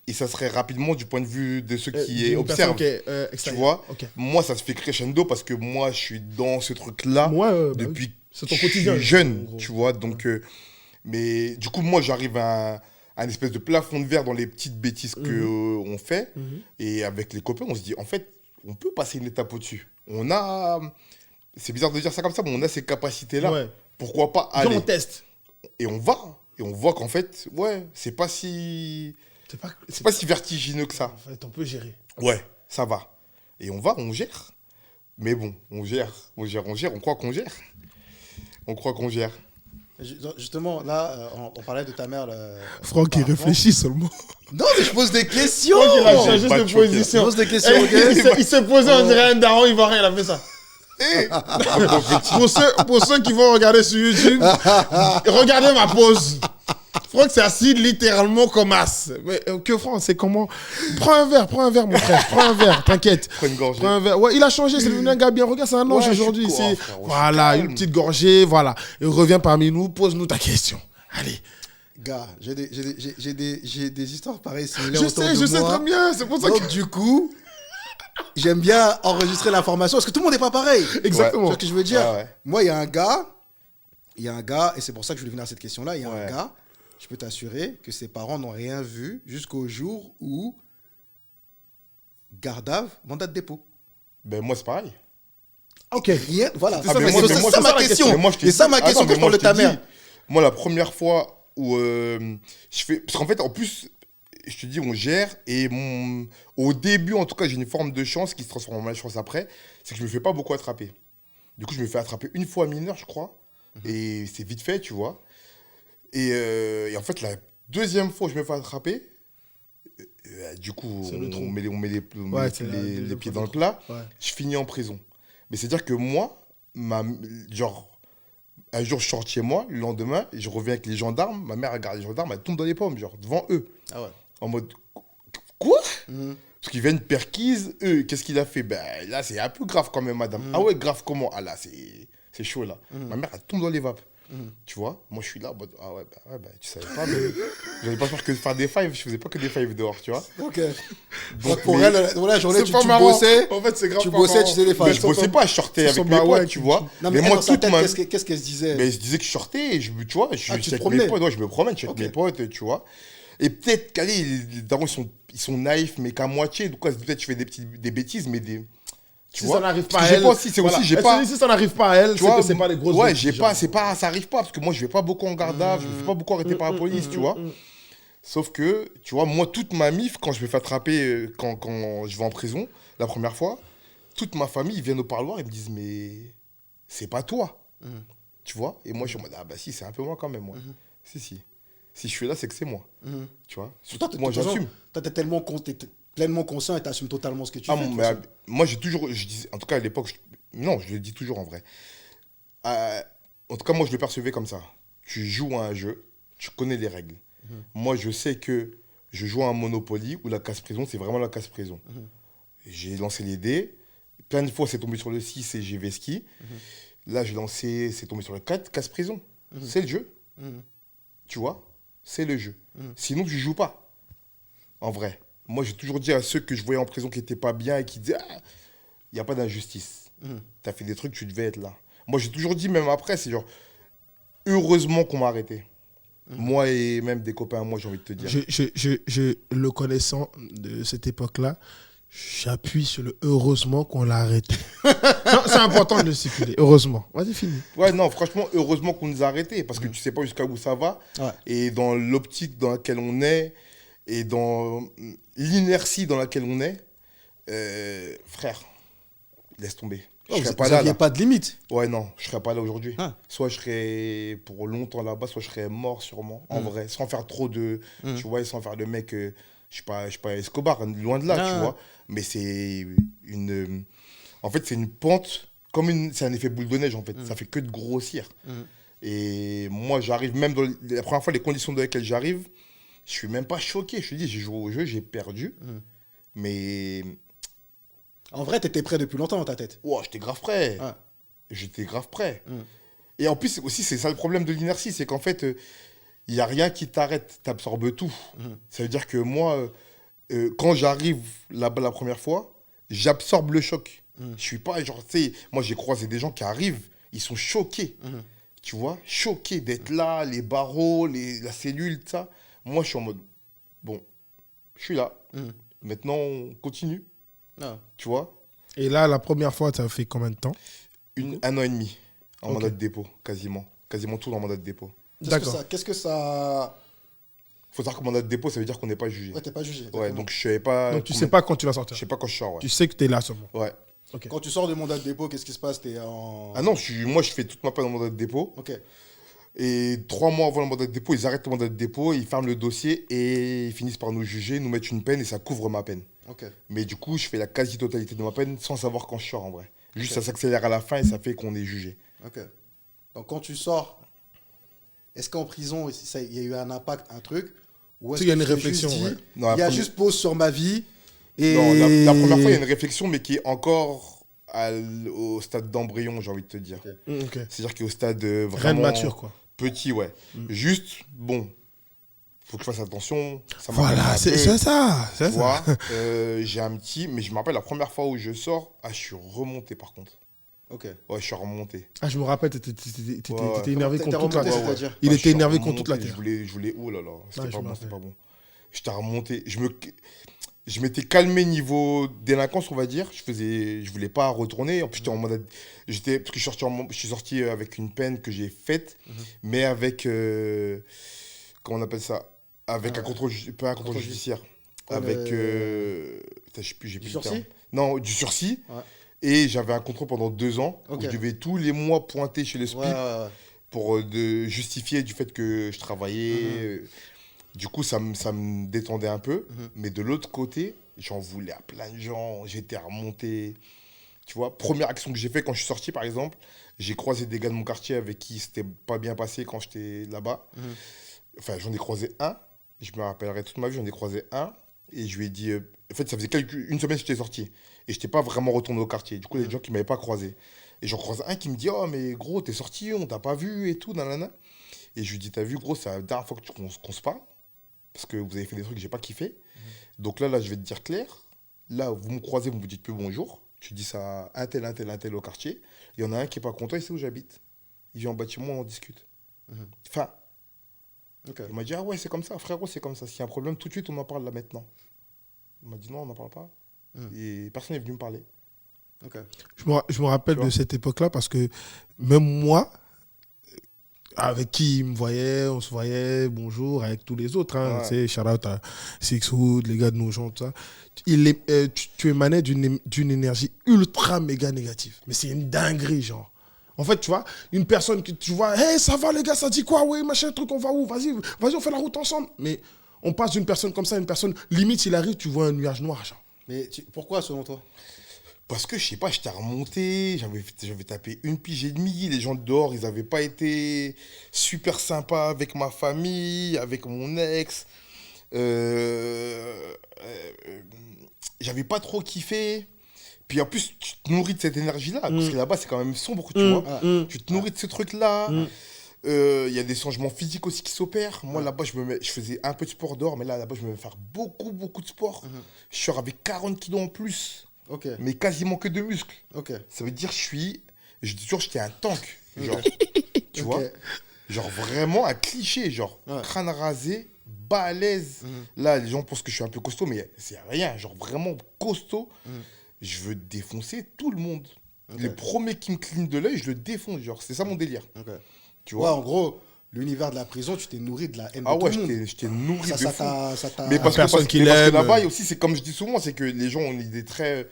Et ça serait rapidement du point de vue de ceux qui D'une personne observent. qui est, Tu extérieure. vois, Ok. moi, ça se fait crescendo parce que moi, je suis dans ce truc-là Ouais, bah depuis oui. C'est ton que je quotidien, suis jeune, en gros. tu vois. Donc, mais du coup, moi, j'arrive à un espèce de plafond de verre dans les petites bêtises qu'on fait. Et avec les copains, on se dit, en fait, on peut passer une étape au-dessus. On a c'est bizarre de dire ça comme ça, mais on a ces capacités-là. Ouais. Pourquoi pas Viens, aller on teste. Et on va. Et on voit qu'en fait, ouais, c'est pas si vertigineux que ça. En fait, on peut gérer. Ouais, ça va. Et on va, on gère. Mais bon, on croit qu'on gère. On croit qu'on gère. Justement, là, on parlait de ta mère. Franck, il réfléchit seulement. Non, mais je pose des questions. Franck, il a changé pas de de choquer, position. Je pose des questions, ok. Il se posait, on dirait un daron ivoirien, il a fait ça. Pour ceux qui vont regarder sur YouTube, regardez ma pose. Franck s'est assis littéralement comme as. Mais que Franck, c'est comment? Prends un verre, mon frère. Prends un verre, t'inquiète. Prends une gorgée. Prends un verre. Ouais, il a changé, c'est devenu un gars bien. Regarde, c'est un ange Ouais, aujourd'hui. je suis C'est frère, ouais, voilà, je suis une petite gorgée, voilà. Et reviens parmi nous, pose-nous ta question. Allez. Gars, j'ai des histoires pareilles similaires autour de moi. Je sais très bien. C'est pour ça Donc, que du coup, j'aime bien enregistrer l'information parce que tout le monde n'est pas pareil. exactement. Tu vois ce que je veux dire? Ouais, ouais. Moi, il y a un gars, et c'est pour ça que je voulais venir à cette question-là. Il y a un gars, je peux t'assurer que ses parents n'ont rien vu jusqu'au jour où Gardave, mandat de dépôt. Ben moi, c'est pareil. Ok. Rien, voilà. C'est ça, mais C'est moi, ça c'est ma ça la question. Mais moi, je te C'est ça dis- ma question Attends, quand mais je moi, parle de je te ta mère. dis, moi, la première fois où je fais... Parce qu'en fait, en plus, je te dis, on gère. Et au début, en tout cas, j'ai une forme de chance qui se transforme en malchance après. C'est que je me fais pas beaucoup attraper. Du coup, je me fais attraper une fois mineur, je crois. Et c'est vite fait, tu vois. Et en fait, la deuxième fois où je me fais attraper, du coup, C'est le trou. on met Ouais, c'est la les deuxième pieds fois dans le du plat. Ouais. Je finis en prison. Mais c'est-à-dire que moi, genre, un jour, je sors de chez moi, le lendemain, et je reviens avec les gendarmes. Ma mère regarde les gendarmes, elle tombe dans les pommes, genre, devant eux. Ah ouais. En mode, quoi? Mhm. Parce qu'ils viennent perquise, eux, qu'est-ce qu'il a fait? Ben là, c'est un peu grave quand même, madame. Ah ouais, grave comment? Ah là, c'est chaud là. Ma mère, elle tombe dans les vapes. Tu vois? Moi, je suis là, en mode, ah ouais, tu savais pas, mais j'avais pas faire que faire des fives, je faisais pas que des fives dehors, tu vois? Ok. Donc, Donc pour mais- elle, la journée, C'est tu pas marrant. bossais. En fait, c'est grave. Tu pas bossais, marrant. tu faisais des Mais fives. je bossais pas, je sortais Ils avec sont mes pas- ouais, potes, tu vois? Non, mais elle, moi, dans sa toute tête, ma... qu'est-ce qu'elle se disait? Mais je disais que je sortais, et tu vois, je suis tu te avec promenais? mes potes, ouais, je me promène, je suis avec Ok. mes potes, tu vois. Et peut-être qu'allez, les darons, ils sont naïfs, mais qu'à moitié, donc peut-être je fais des bêtises, mais des... Tu Si vois, ça n'arrive Parce pas que à j'ai elle. pas aussi, c'est voilà. aussi, j'ai Elle pas... se dit, si ça n'arrive pas à elle, Tu c'est vois, que c'est pas les grosses. ouais, bêtises, ça arrive pas, parce que moi, je vais pas beaucoup en garde à vue, je me fais pas beaucoup arrêter par la police, tu vois. Sauf que, tu vois, moi, toute ma mif, quand je me fais attraper, quand je vais en prison, la première fois, toute ma famille, ils viennent au parloir, ils me disent, mais c'est pas toi. Tu vois? Et moi, je suis en mode, ah bah si, c'est un peu moi quand même, moi. Si. Si je suis là, c'est que c'est moi. Tu vois? Toi, Moi, j'assume. Toi, t'es t'es pleinement conscient et t'assumes totalement ce que tu Ah, fais. mais, moi, j'ai toujours, je disais, en tout cas à l'époque, non, je le dis toujours en vrai. En tout cas, moi, je le percevais comme ça. Tu joues à un jeu, tu connais les règles. Moi, je sais que je joue à un Monopoly où la casse-prison, c'est vraiment la casse-prison. J'ai lancé les dés, plein de fois, c'est tombé sur le 6 et j'ai vesqui. Là, j'ai lancé, c'est tombé sur le 4, casse-prison. C'est le jeu. Tu vois? C'est le jeu. Sinon, tu joues pas. En vrai. Moi, j'ai toujours dit à ceux que je voyais en prison qui n'étaient pas bien et qui disaient ah, il n'y a pas d'injustice. Tu as fait des trucs, tu devais être là. Moi, j'ai toujours dit, même après, c'est genre, heureusement qu'on m'a arrêté. Moi et même des copains à moi, j'ai envie de te dire. Le connaissant de cette époque-là, j'appuie sur le heureusement qu'on l'a arrêté. Non, c'est important de le stipuler. Heureusement. Vas-y, fini. Ouais, non, franchement, heureusement qu'on nous a arrêtés parce que tu sais pas jusqu'à où ça va. Ouais. Et dans l'optique dans laquelle on est et dans l'inertie dans laquelle on est, frère, laisse tomber. Je serais pas Vous là. n'aviez pas de limite. Ouais, non, je serais pas là aujourd'hui. Ah. Soit je serais pour longtemps là-bas, soit je serais mort sûrement, en vrai, sans faire trop de, tu vois, sans faire de mec, je suis pas Escobar, loin de là, Ah. tu vois. Mais c'est une, en fait, c'est une pente, c'est un effet boule de neige en fait. Ça fait que de grossir. Et moi, j'arrive même la première fois, les conditions dans lesquelles j'arrive, je suis même pas choqué. Je te dis, j'ai joué au jeu, j'ai perdu, mais En vrai, t'étais prêt depuis longtemps dans ta tête. wow, j'étais grave prêt. Ouais. J'étais grave prêt. Et en plus, aussi, c'est ça le problème de l'inertie, c'est qu'en fait, il n'y a rien qui t'arrête, t'absorbes tout. Ça veut dire que moi, quand j'arrive là-bas la première fois, j'absorbe le choc. Je suis pas genre, tu sais, moi j'ai croisé des gens qui arrivent, ils sont choqués. Tu vois, choqués d'être là, les barreaux, la cellule, tout ça. Moi, je suis en mode, bon, je suis là. Maintenant, on continue. Ah. Tu vois. Et là, la première fois, ça fait combien de temps? Un an et demi en Ok. mandat de dépôt, quasiment. Quasiment tout dans mandat de dépôt. D'accord. Qu'est-ce que ça... Faut savoir que mandat de dépôt, ça veut dire qu'on n'est pas jugé. Ouais, t'es pas jugé. Ouais, exactement. donc je savais pas. Donc tu sais pas quand tu vas Je sortir. sais pas quand je sors, ouais. Tu sais que tu es là seulement. Ouais. Ok. Quand tu sors de mandat de dépôt, qu'est-ce qui se passe? T'es en... Ah non, moi je fais toute ma peine en mandat de dépôt. Ok. Et 3 mois avant le mandat de dépôt, ils arrêtent le mandat de dépôt, ils ferment le dossier et ils finissent par nous juger, nous mettre une peine et ça couvre ma peine. Ok. Mais du coup, je fais la quasi-totalité de ma peine sans savoir quand je sors en vrai. Juste ça s'accélère à la fin et ça fait qu'on est jugé. Ok. Donc quand tu sors, est-ce qu'en prison, il y a eu un impact, un truc? Ou est-ce Il y a que une tu t'es réflexion, juste dit, ouais. Non, la il y a première- juste pause sur ma vie et... Non, la première fois, il y a une réflexion, mais qui est encore au stade d'embryon, j'ai envie de te dire. Ok. Ok. C'est-à-dire qu'il est au stade Rien de vraiment mature, quoi. petit, ouais. Juste, bon, faut que je fasse attention. Ça m'appelle Voilà, un c'est peu, ça. C'est tu ça. vois, j'ai un petit, mais je me rappelle la première fois où je sors, je suis remonté par contre. Ok. Ouais, je suis remonté. Ah, je me rappelle, t'étais Ouais. énervé T'es contre toute la remonté, terre. c'est-à-dire Il Je était suis énervé remonté, contre toute la terre. Je voulais, oh là là, c'était Ouais, je pas me bon, c'était rappelle. pas bon. J'étais remonté, je m'étais calmé niveau délinquance, on va dire. Je voulais pas retourner. En plus, j'étais en mode, parce que je suis sorti avec une peine que j'ai faite, mais avec, comment on appelle ça, avec un contrôle, pas un contrôle judiciaire, avec, putain, je sais plus, j'ai Du plus le sursis? terme. Non, du sursis. Ouais. Et j'avais un contrôle pendant 2 ans où Ok. je devais tous les mois pointer chez le SPIP Ouais. pour de justifier du fait que je travaillais. Du coup, ça me détendait un peu. Mais de l'autre côté, j'en voulais à plein de gens. J'étais remonté. Tu vois, première action que j'ai fait quand je suis sorti, par exemple, j'ai croisé des gars de mon quartier avec qui c'était pas bien passé quand j'étais là-bas. Enfin, j'en ai croisé un. Je me rappellerai toute ma vie, j'en ai croisé un. Et je lui ai dit... en fait, ça faisait une semaine que j'étais sorti. Et je n'étais pas vraiment retourné au quartier. Du coup, il y a des gens qui ne m'avaient pas croisé. Et j'en croise un qui me dit « Oh, mais gros, t'es sorti, on t'a pas vu et tout, nanana. » Et je lui dis « T'as vu, gros, c'est la dernière fois qu'on se parle. Parce que vous avez fait des trucs que j'ai pas kiffé. Donc là, je vais te dire clair. Là, vous me croisez, vous me dites plus bonjour. Tu dis ça à un tel au quartier. Il y en a un qui est pas content, il sait où j'habite. Il vient en bas de chez moi, on en discute. Enfin, Ok. il m'a dit « Ah ouais, c'est comme ça, frérot, c'est comme ça. S'il y a un problème, tout de suite, on en parle là maintenant. » Il m'a dit « Non, on n'en parle pas. » Et personne n'est venu me parler. Ok. Je me rappelle Tu vois. de cette époque-là parce que même moi, avec qui il me voyait, on se voyait, bonjour, avec tous les autres, hein, Ouais. tu sais, shout out à Six Hood, les gars de nos gens, tout ça. Tu émanais d'une énergie ultra méga négative. Mais c'est une dinguerie, genre. En fait, tu vois, une personne que tu vois, hey, ça va les gars, ça dit quoi, oui, machin, truc, on va où, vas-y, on fait la route ensemble. Mais on passe d'une personne comme ça à une personne, limite, il arrive, tu vois un nuage noir, genre. Mais pourquoi, selon toi? Parce que, je sais pas, j'étais remonté, j'avais tapé une pige et demie, les gens de dehors, ils avaient pas été super sympas avec ma famille, avec mon ex. J'avais pas trop kiffé. Puis en plus, tu te nourris de cette énergie-là, parce que là-bas, c'est quand même sombre, tu vois. Tu te nourris de ce truc-là. Il y a des changements physiques aussi qui s'opèrent. Moi, là-bas, je faisais un peu de sport dehors, mais là-bas, je me mets à faire beaucoup, beaucoup de sport. Je sors avec 40 kilos en plus, Ok. mais quasiment que de muscles. Ok. Ça veut dire je dis toujours, j'étais un tank. Genre, tu vois, genre vraiment un cliché, genre crâne rasé, balèze. Là, les gens pensent que je suis un peu costaud, mais c'est rien. Genre vraiment costaud. Je veux défoncer tout le monde. Le premier qui me cligne de l'œil, je le défonce. Genre, c'est ça mon délire. Ok. Tu Ouais, vois. en gros, l'univers de la prison, tu t'es nourri de la haine Ah de ouais, tout le monde. j'étais nourri de fou. Ça t'a... Mais parce que, personne qui parce que l'aime. là-bas, aussi, c'est comme je dis souvent, c'est que les gens ont une idée très,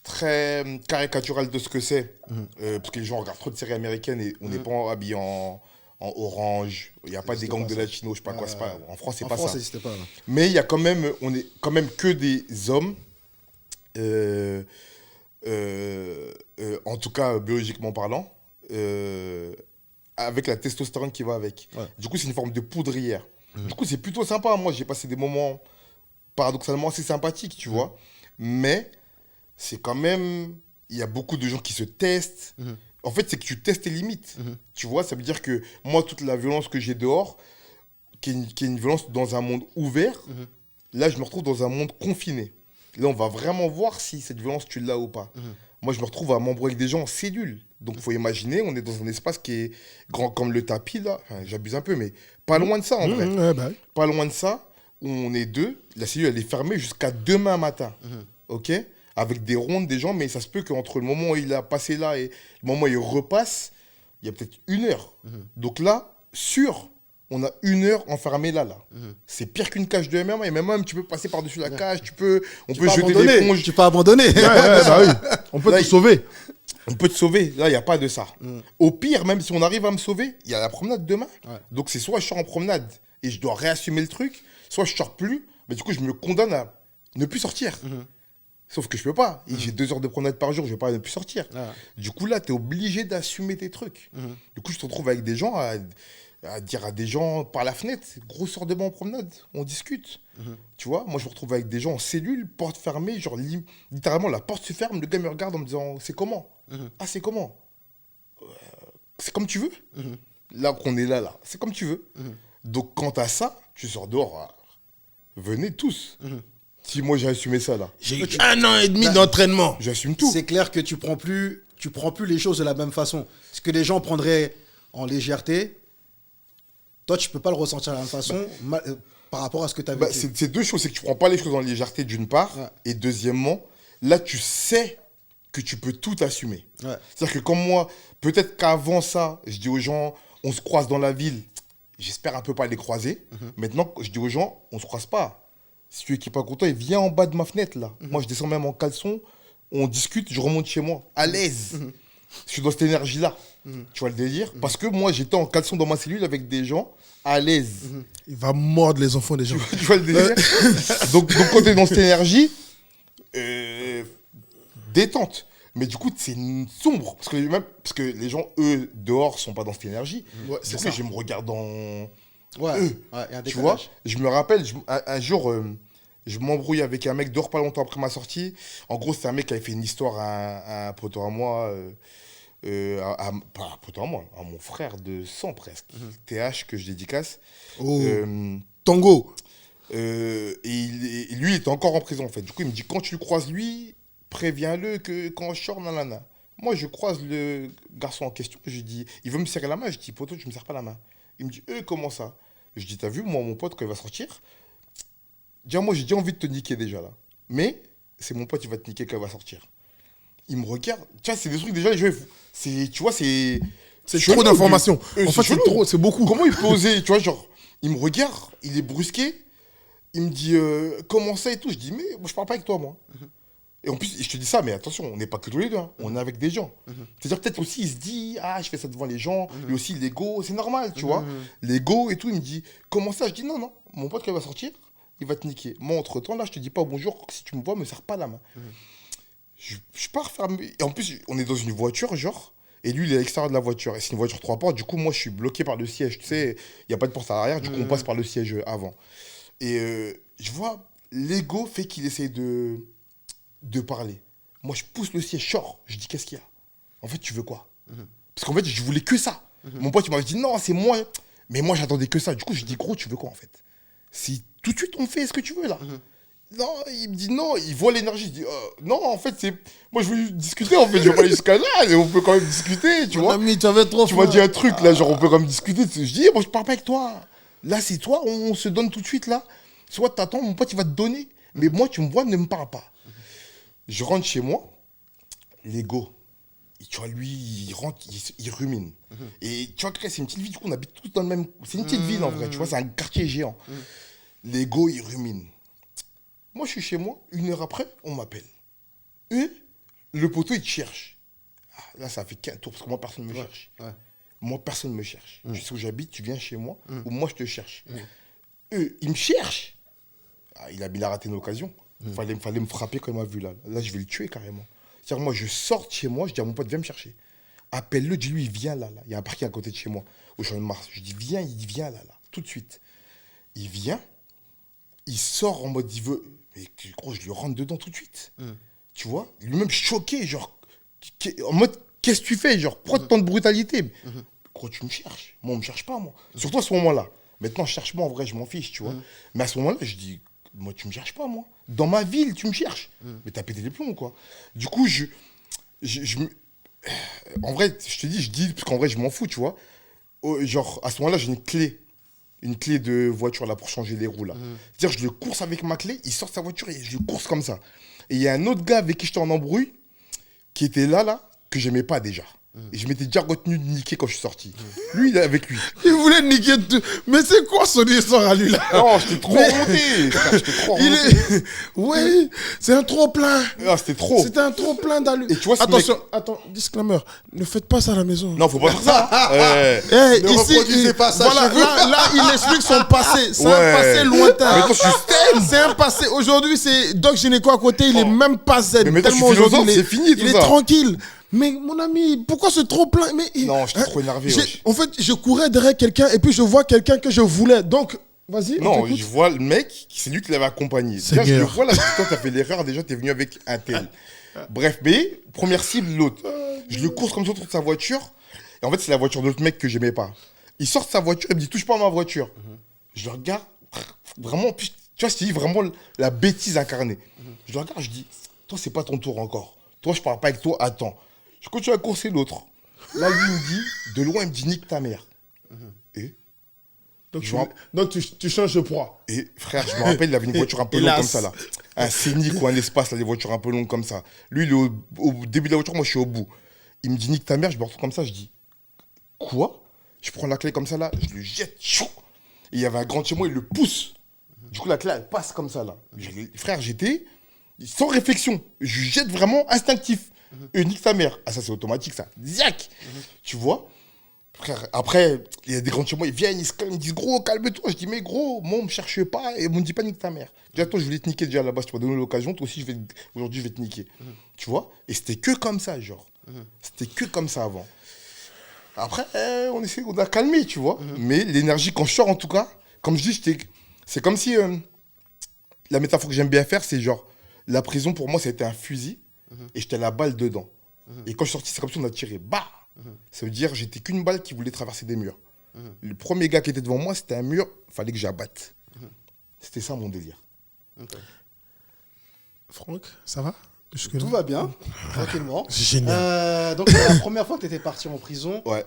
très caricaturale de ce que c'est. Parce que les gens regardent trop de séries américaines et on n'est pas habillé en orange. Il n'y a pas des gangs de latinos, je sais pas quoi. C'est pas, en France, c'est En pas France, ça. ça n'existait pas. Là. Mais il y a quand même, on est quand même que des hommes. En tout cas, biologiquement parlant. Avec la testostérone qui va avec. Ouais. Du coup, c'est une forme de poudrière. Du coup, c'est plutôt sympa. Moi, j'ai passé des moments paradoxalement assez sympathiques, tu vois. Mais c'est quand même... Il y a beaucoup de gens qui se testent. En fait, c'est que tu testes tes limites. Tu vois, ça veut dire que moi, toute la violence que j'ai dehors, qui est une violence dans un monde ouvert, là, je me retrouve dans un monde confiné. Là, on va vraiment voir si cette violence, tu l'as ou pas. Moi, je me retrouve à m'embrouiller avec des gens en cellule. Donc, il faut imaginer, on est dans un espace qui est grand comme le tapis, là. Enfin, j'abuse un peu, mais pas loin de ça, en vrai. Ouais, bah, Pas loin de ça, où on est deux. La cellule, elle est fermée jusqu'à demain matin. OK ? avec des rondes, des gens, mais ça se peut qu'entre le moment où il a passé là et le moment où il repasse, il y a peut-être 1 heure. Donc là, sûr, on a 1 heure enfermé là. C'est pire qu'une cage de MMA. Et même, tu peux passer par-dessus la cage, on peut jeter des éponges. Tu peux abandonner. Bah oui. On peut Là, te sauver. On peut te sauver. Là, il n'y a pas de ça. Au pire, même si on arrive à me sauver, il y a la promenade demain. Ouais. Donc, c'est soit je sors en promenade et je dois réassumer le truc, soit je sors plus. Mais du coup, je me condamne à ne plus sortir. Sauf que je peux pas. Et j'ai 2 heures de promenade par jour, je vais pas ne plus sortir. Ouais. Du coup, là, tu es obligé d'assumer tes trucs. Du coup, je te retrouve avec des gens à dire à des gens par la fenêtre, gros, sort de banc en promenade, on discute. Tu vois, moi, je me retrouve avec des gens en cellule, porte fermée, genre littéralement, la porte se ferme, le gars me regarde en me disant, c'est comment Ah, c'est comment C'est comme tu veux. Là qu'on est là, c'est comme tu veux. Donc, quant à ça, tu sors dehors. Venez tous. Si moi, j'ai assumé ça, là. J'ai eu 1 an et demi d'entraînement. J'assume tout. C'est clair que tu prends plus les choses de la même façon. Ce que les gens prendraient en légèreté, toi, tu peux pas le ressentir de la même façon par rapport à ce que tu as vécu. C'est 2 choses. C'est que tu prends pas les choses en légèreté, d'une part. Ouais. Et deuxièmement, là, tu sais que tu peux tout assumer. Ouais. C'est-à-dire que comme moi, peut-être qu'avant ça, je dis aux gens, on se croise dans la ville. J'espère un peu pas les croiser. Maintenant, je dis aux gens, on se croise pas. Si celui qui n'est pas content, il vient en bas de ma fenêtre, là. Moi, je descends même en caleçon, on discute, je remonte chez moi, à l'aise. Je suis dans cette énergie-là. Tu vois le délire Parce que moi, j'étais en caleçon dans ma cellule avec des gens à l'aise. Il va mordre les enfants des gens. Tu vois le délire donc, quand tu es dans cette énergie, détente. Mais du coup, c'est sombre. Parce que les gens, eux, dehors, sont pas dans cette énergie. Ouais, Du c'est coup, ça. je me regarde Ouais, eux. ouais, y a un Tu vois, décalage. je me rappelle, un jour, je m'embrouille avec un mec dehors pas longtemps après ma sortie. En gros, c'est un mec qui avait fait une histoire à un poteau à moi, pas un poteau à moi, à mon frère de sang presque, TH, que je dédicace. Oh, Euh, Tango. et lui, il était encore en prison en fait. Du coup, il me dit, quand tu le croises lui, préviens-le que quand je sors, nanana. Moi, je croise le garçon en question, je dis, il veut me serrer la main, je dis, poteau, tu me serres pas la main. Il me dit, comment ça? Je dis, t'as vu, moi, mon pote, quand il va sortir, déjà, moi, j'ai déjà envie de te niquer déjà, là. Mais, c'est mon pote, il va te niquer quand il va sortir. Il me regarde. Tu vois, c'est des trucs, déjà, les gens, tu vois, c'est... C'est chelou, trop d'informations. lui. En fait, c'est chelou. trop, c'est beaucoup. Comment il peut oser? Tu vois, genre, il me regarde, il est brusqué, il me dit, comment ça et tout? Je dis, mais moi, je parle pas avec toi, moi. Et en plus, je te dis ça, mais attention, on n'est pas que tous les deux, hein. On est avec des gens. C'est-à-dire, peut-être aussi, il se dit, ah, je fais ça devant les gens, lui aussi, l'ego, c'est normal, tu vois. L'ego et tout, il me dit, comment ça? Je dis, non, mon pote, quand il va sortir, il va te niquer. Moi, entre-temps, là, je te dis pas bonjour, si tu me vois, me serre pas la main. Je pars faire. Et en plus, on est dans une voiture, genre, et lui, il est à l'extérieur de la voiture. Et c'est une voiture 3 portes, du coup, moi, je suis bloqué par le siège, tu sais, il n'y a pas de porte à l'arrière, du coup, on passe par le siège avant. Et je vois, l'ego fait qu'il essaie de parler. Moi, je pousse le siège, sors. Je dis, qu'est-ce qu'il y a? En fait, tu veux quoi? Parce qu'en fait, je voulais que ça. Mon pote, il m'avait dit, non, c'est moi. Mais moi, j'attendais que ça. Du coup, je dis, gros, tu veux quoi, en fait? Si tout de suite, on fait ce que tu veux, là. Non, il me dit, non, il voit l'énergie. Il dit, non, en fait, c'est... Moi, je voulais discuter, en fait. Je vais pas aller jusqu'à là, mais on peut quand même discuter, tu vois. Ami, tu avais trop Tu m'as dit un truc, là, genre, on peut quand même discuter. Je dis, moi, je parle pas avec toi. Là, c'est toi, on se donne tout de suite, là. Soit t'attends, mon pote, il va te donner. Mais moi, tu me vois, ne me parle pas. Je rentre chez moi, l'ego, tu vois, lui, il rentre, il rumine. Et tu vois, c'est une petite ville, du coup, on habite tous dans le même... C'est une petite ville, en vrai, tu vois, c'est un quartier géant. L'ego, il rumine. Moi, je suis chez moi, 1 heure après, on m'appelle. Et le poteau, il te cherche. Ah, là, ça fait qu'un tour, parce que moi, personne ne me cherche. Ouais. Moi, personne ne me cherche. Je sais où j'habite, tu viens chez moi, ou moi, je te cherche. Eux, ils me cherchent. Ah, il a raté une occasion. Fallait me frapper quand il m'a vu là. Là, je vais le tuer carrément. C'est-à-dire, moi, je sors de chez moi, je dis à mon pote, viens me chercher. Appelle-le, dis-lui, il vient là. Il y a un parking à côté de chez moi, au Champ de Mars. Je dis, viens, il vient là, tout de suite. Il vient, il sort en mode, il veut. Mais gros, je lui rentre dedans tout de suite. Tu vois, lui-même choqué, genre, en mode, qu'est-ce que tu fais? Genre, pourquoi tant de brutalité? Gros, tu me cherches. Moi, on me cherche pas, moi. Surtout à ce moment-là. Maintenant, cherche-moi, en vrai, je m'en fiche, tu vois. Mais à ce moment-là, je dis, moi, tu me cherches pas, moi. Dans ma ville, tu me cherches. Mais t'as pété les plombs, quoi. Du coup, en vrai, je dis, parce qu'en vrai, je m'en fous, tu vois. Genre, à ce moment-là, j'ai une clé de voiture, là, pour changer les roues, là. C'est-à-dire, je le course avec ma clé, il sort sa voiture et je le course comme ça. Et il y a un autre gars avec qui j'étais en embrouille, qui était là, que j'aimais pas déjà. Et je m'étais déjà retenu de niquer quand je suis sorti. Lui, il est avec lui. Il voulait niquer tout. Mais c'est quoi son histoire à lui là? Non, j'étais trop remonté. Frère, j'étais trop remonté. Oui, c'est un trop plein. Ah, c'était trop. C'était un trop plein d'allure. Et tu vois, ce attention, attends, disclaimer. Ne faites pas ça à la maison. Non, faut pas faire ça. Eh, Ne reproduisez pas ça voilà, chez vous. là, il explique son passé. C'est Ouais. un passé lointain. Mais toi, je suis C'est un passé. Aujourd'hui, c'est Doc Gynéco à côté. Il est même pas zen. Mais maintenant, je suis Tellement aujourd'hui, philosophe, il est- c'est fini, tout Il est ça. tranquille. Mais mon ami, pourquoi ce trop plein? Non, j'étais trop énervé, wesh. En fait, je courais derrière quelqu'un et puis je vois quelqu'un que je voulais. Donc, vas-y. on Non, t'écoute. je vois le mec, c'est lui qui l'avait accompagné. Déjà, je le Seigneur. vois là, toi, t'as fait l'erreur, déjà, t'es venu avec un tel. Bref, mais première cible, l'autre. Je le course comme ça autour de sa voiture. Et en fait, c'est la voiture de l'autre mec que j'aimais pas. Il sort de sa voiture, il me dit, touche pas à ma voiture. Je le regarde, vraiment, puis, tu vois, je te dis vraiment la bêtise incarnée. Je le regarde, je dis, toi, c'est pas ton tour encore. Toi, je parle pas avec toi, attends. Je continue à courser l'autre. Là, lui, il me dit, de loin, il me dit, nique ta mère. Et Donc, je vois- tu changes de proie. Et frère, je me rappelle, il avait une voiture un peu longue Hélas. comme ça là. Un Scénic ou un espace, là, des voitures un peu longues comme ça. Lui, il est au début de la voiture, moi je suis au bout. Il me dit nique ta mère, je me retrouve comme ça, je dis quoi? Je prends la clé comme ça là, je le jette, chou. Et il y avait un grand chez moi, il le pousse. Du coup, la clé elle passe comme ça là. Frère, j'étais sans réflexion, je jette vraiment instinctif. Et nique ta mère. Ah, ça c'est automatique ça. Ziac. Tu vois? Frère, après, il y a des grands de chez moi, ils viennent, ils me disent gros, calme-toi. Je dis, mais gros, moi, on me cherche pas et on me dit pas nique ta mère. Déjà, toi, je voulais te niquer déjà là-bas, si tu m'as donné l'occasion, toi aussi, aujourd'hui, je vais te niquer. Tu vois? Et c'était que comme ça, genre. C'était que comme ça avant. Après, on a calmé, tu vois. Mais l'énergie, quand je sors, en tout cas, comme je dis, c'est comme si la métaphore que j'aime bien faire, c'est genre, la prison, pour moi, c'était un fusil et j'étais la balle dedans. Et quand je suis sorti, c'est comme si on a tiré. Bah! Ça veut dire j'étais qu'une balle qui voulait traverser des murs. Le premier gars qui était devant moi, c'était un mur, fallait que j'abatte. C'était ça mon délire. Franck, ça va? Jusque-là Tout va bien, tranquillement. C'est génial. Donc, c'est la première fois que tu étais parti en prison. Ouais,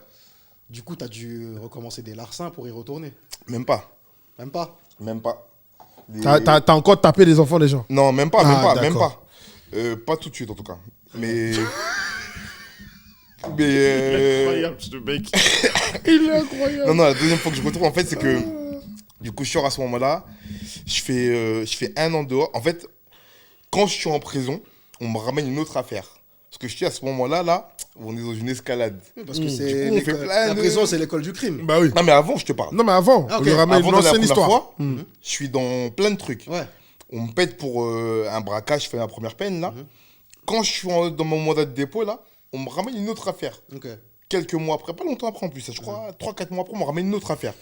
Du coup, tu as dû recommencer des larcins pour y retourner. même pas. Même pas. Même pas. T'as encore tapé des enfants des gens? Non, même pas, Ah, même pas, même d'accord. pas. Pas tout de suite en tout cas. Mais. Mais. ce mec. Il est incroyable. Non, la deuxième fois que je retrouve, en fait, c'est que. Du coup, je sors à ce moment-là. Je fais 1 an dehors. En fait, quand je suis en prison, on me ramène une autre affaire. Parce que je suis à ce moment-là, là, on est dans une escalade. Parce que Du c'est coup, on fait plein la de- prison, c'est l'école du crime. Bah oui. Non, mais avant, je te parle. Non, mais avant, Ah, ok. on lui ramène Avant une d'aller la ancienne première histoire. fois, je suis dans plein de trucs. Ouais. On me pète pour un braquage, je fais ma première peine, là. Quand je suis dans mon mandat de dépôt, là, on me ramène une autre affaire. Ok. Quelques mois après, pas longtemps après en plus, je crois, 3-4 mois après, on me ramène une autre affaire.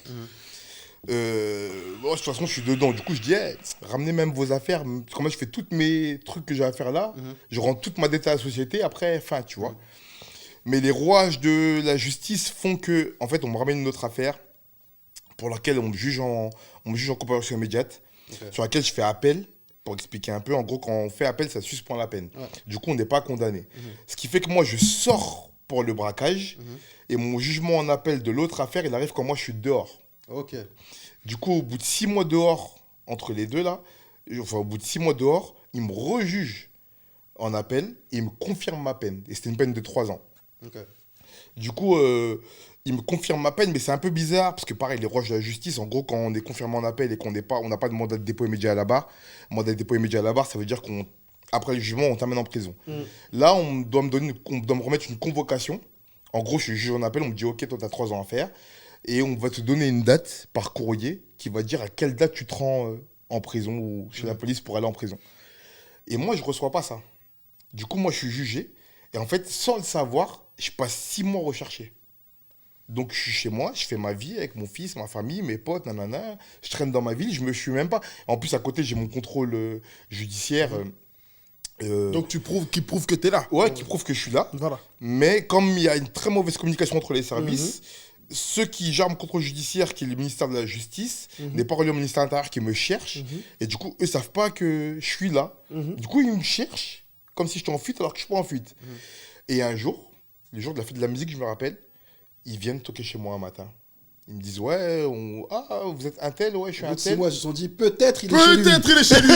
Bon, de toute façon, je suis dedans. Du coup, je dis, hey, ramenez même vos affaires. Quand moi, je fais tous mes trucs que j'ai à faire là. Je rends toute ma dette à la société. Après, fin, tu vois. Mais les rouages de la justice font que, en fait, on me ramène une autre affaire pour laquelle on me juge en comparution immédiate, sur laquelle je fais appel. Pour expliquer un peu, en gros, quand on fait appel, ça suspend la peine. Ouais. Du coup, on n'est pas condamné. Ce qui fait que moi, je sors pour le braquage et mon jugement en appel de l'autre affaire, il arrive quand moi, je suis dehors. Ok. Du coup, au bout de 6 mois dehors, entre les deux là, enfin, au bout de 6 mois dehors, il me rejuge en appel et il me confirme ma peine. Et c'était une peine de 3 ans. Ok. Du coup, il me confirme ma peine, mais c'est un peu bizarre, parce que pareil, les rouages de la justice, en gros, quand on est confirmé en appel et qu'on n'a pas de mandat de dépôt immédiat à la barre, mandat de dépôt immédiat à la barre, ça veut dire qu'après le jugement, on t'amène en prison. Là, on doit me remettre une convocation. En gros, je suis juge en appel, on me dit, ok, toi, tu as 3 ans à faire, et on va te donner une date par courrier qui va dire à quelle date tu te rends en prison ou chez la police pour aller en prison. Et moi, je ne reçois pas ça. Du coup, moi, je suis jugé, et en fait, sans le savoir, je passe 6 mois recherché. Donc, je suis chez moi, je fais ma vie avec mon fils, ma famille, mes potes, nanana. Je traîne dans ma ville, je me suis même pas. En plus, à côté, j'ai mon contrôle judiciaire. Donc, qui prouve que t'es là. Ouais, qui prouve que je suis là. Voilà. Mais comme il y a une très mauvaise communication entre les services, ceux qui gèrent mon contrôle judiciaire, qui est le ministère de la Justice, n'est pas relié au ministère de l'Intérieur qui me cherche. Et du coup, eux savent pas que je suis là. Du coup, ils me cherchent comme si j'étais en fuite alors que je suis pas en fuite. Et un jour, le jour de la fête de la musique, je me rappelle, ils viennent toquer chez moi un matin. Ils me disent, ouais, vous êtes un tel, ouais, je suis Au un bout de 6 tel. mois, ils se sont dit, peut-être il est chez lui. Peut-être il est chez lui.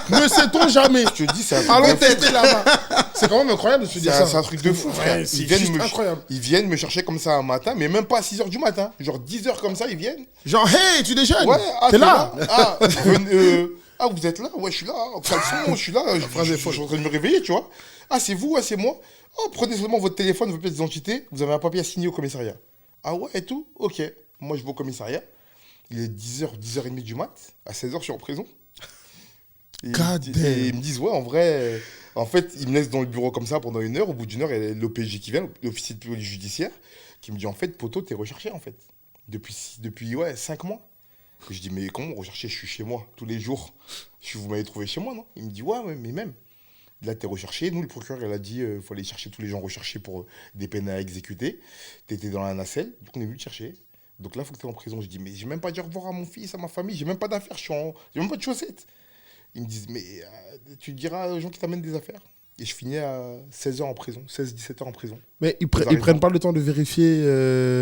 Ne sait-on jamais. Je te dis, c'est un truc Allons de fou. tester là-bas. C'est quand même incroyable de se dire ça. C'est un truc de fou, frère. Ouais, c'est juste incroyable. Ils viennent me chercher comme ça un matin, mais même pas à 6h du matin. Genre 10h comme ça, ils viennent. Genre, hey, tu déjeunes. Ouais, T'es là. Vous êtes là? Ouais, je suis là. Caleçon, je suis là. Je suis en train de me réveiller, tu vois. Ah, c'est vous, c'est moi. Oh, prenez seulement votre téléphone, votre pièce d'identité. Vous avez un papier à signer au commissariat. Ah ouais, et tout? Ok. Moi, je vais au commissariat. Il est 10h, 10h30 du mat. À 16h, je suis en prison. Et ils me disent, ouais, en vrai... En fait, ils me laissent dans le bureau comme ça pendant 1 heure. Au bout d'1 heure, il y a l'OPJ qui vient, l'officier de police judiciaire, qui me dit, en fait, poto, t'es recherché, en fait. Depuis 5 mois. Je dis, mais comment rechercher? Je suis chez moi, tous les jours. Vous m'avez trouvé chez moi, non? Il me dit, ouais, mais même. Là, t'es recherché. Nous, le procureur, il a dit, il faut aller chercher tous les gens recherchés pour des peines à exécuter. T'étais dans la nacelle, donc on est venu te chercher. Donc là, il faut que tu es en prison. Je dis, mais j'ai même pas dit au revoir à mon fils, à ma famille, j'ai même pas d'affaires, j'ai même pas de chaussettes. Ils me disent, mais tu diras aux gens qui t'amènent des affaires. Et je finis à 16h en prison, 16-17 heures en prison. Mais ils prennent pas le temps de vérifier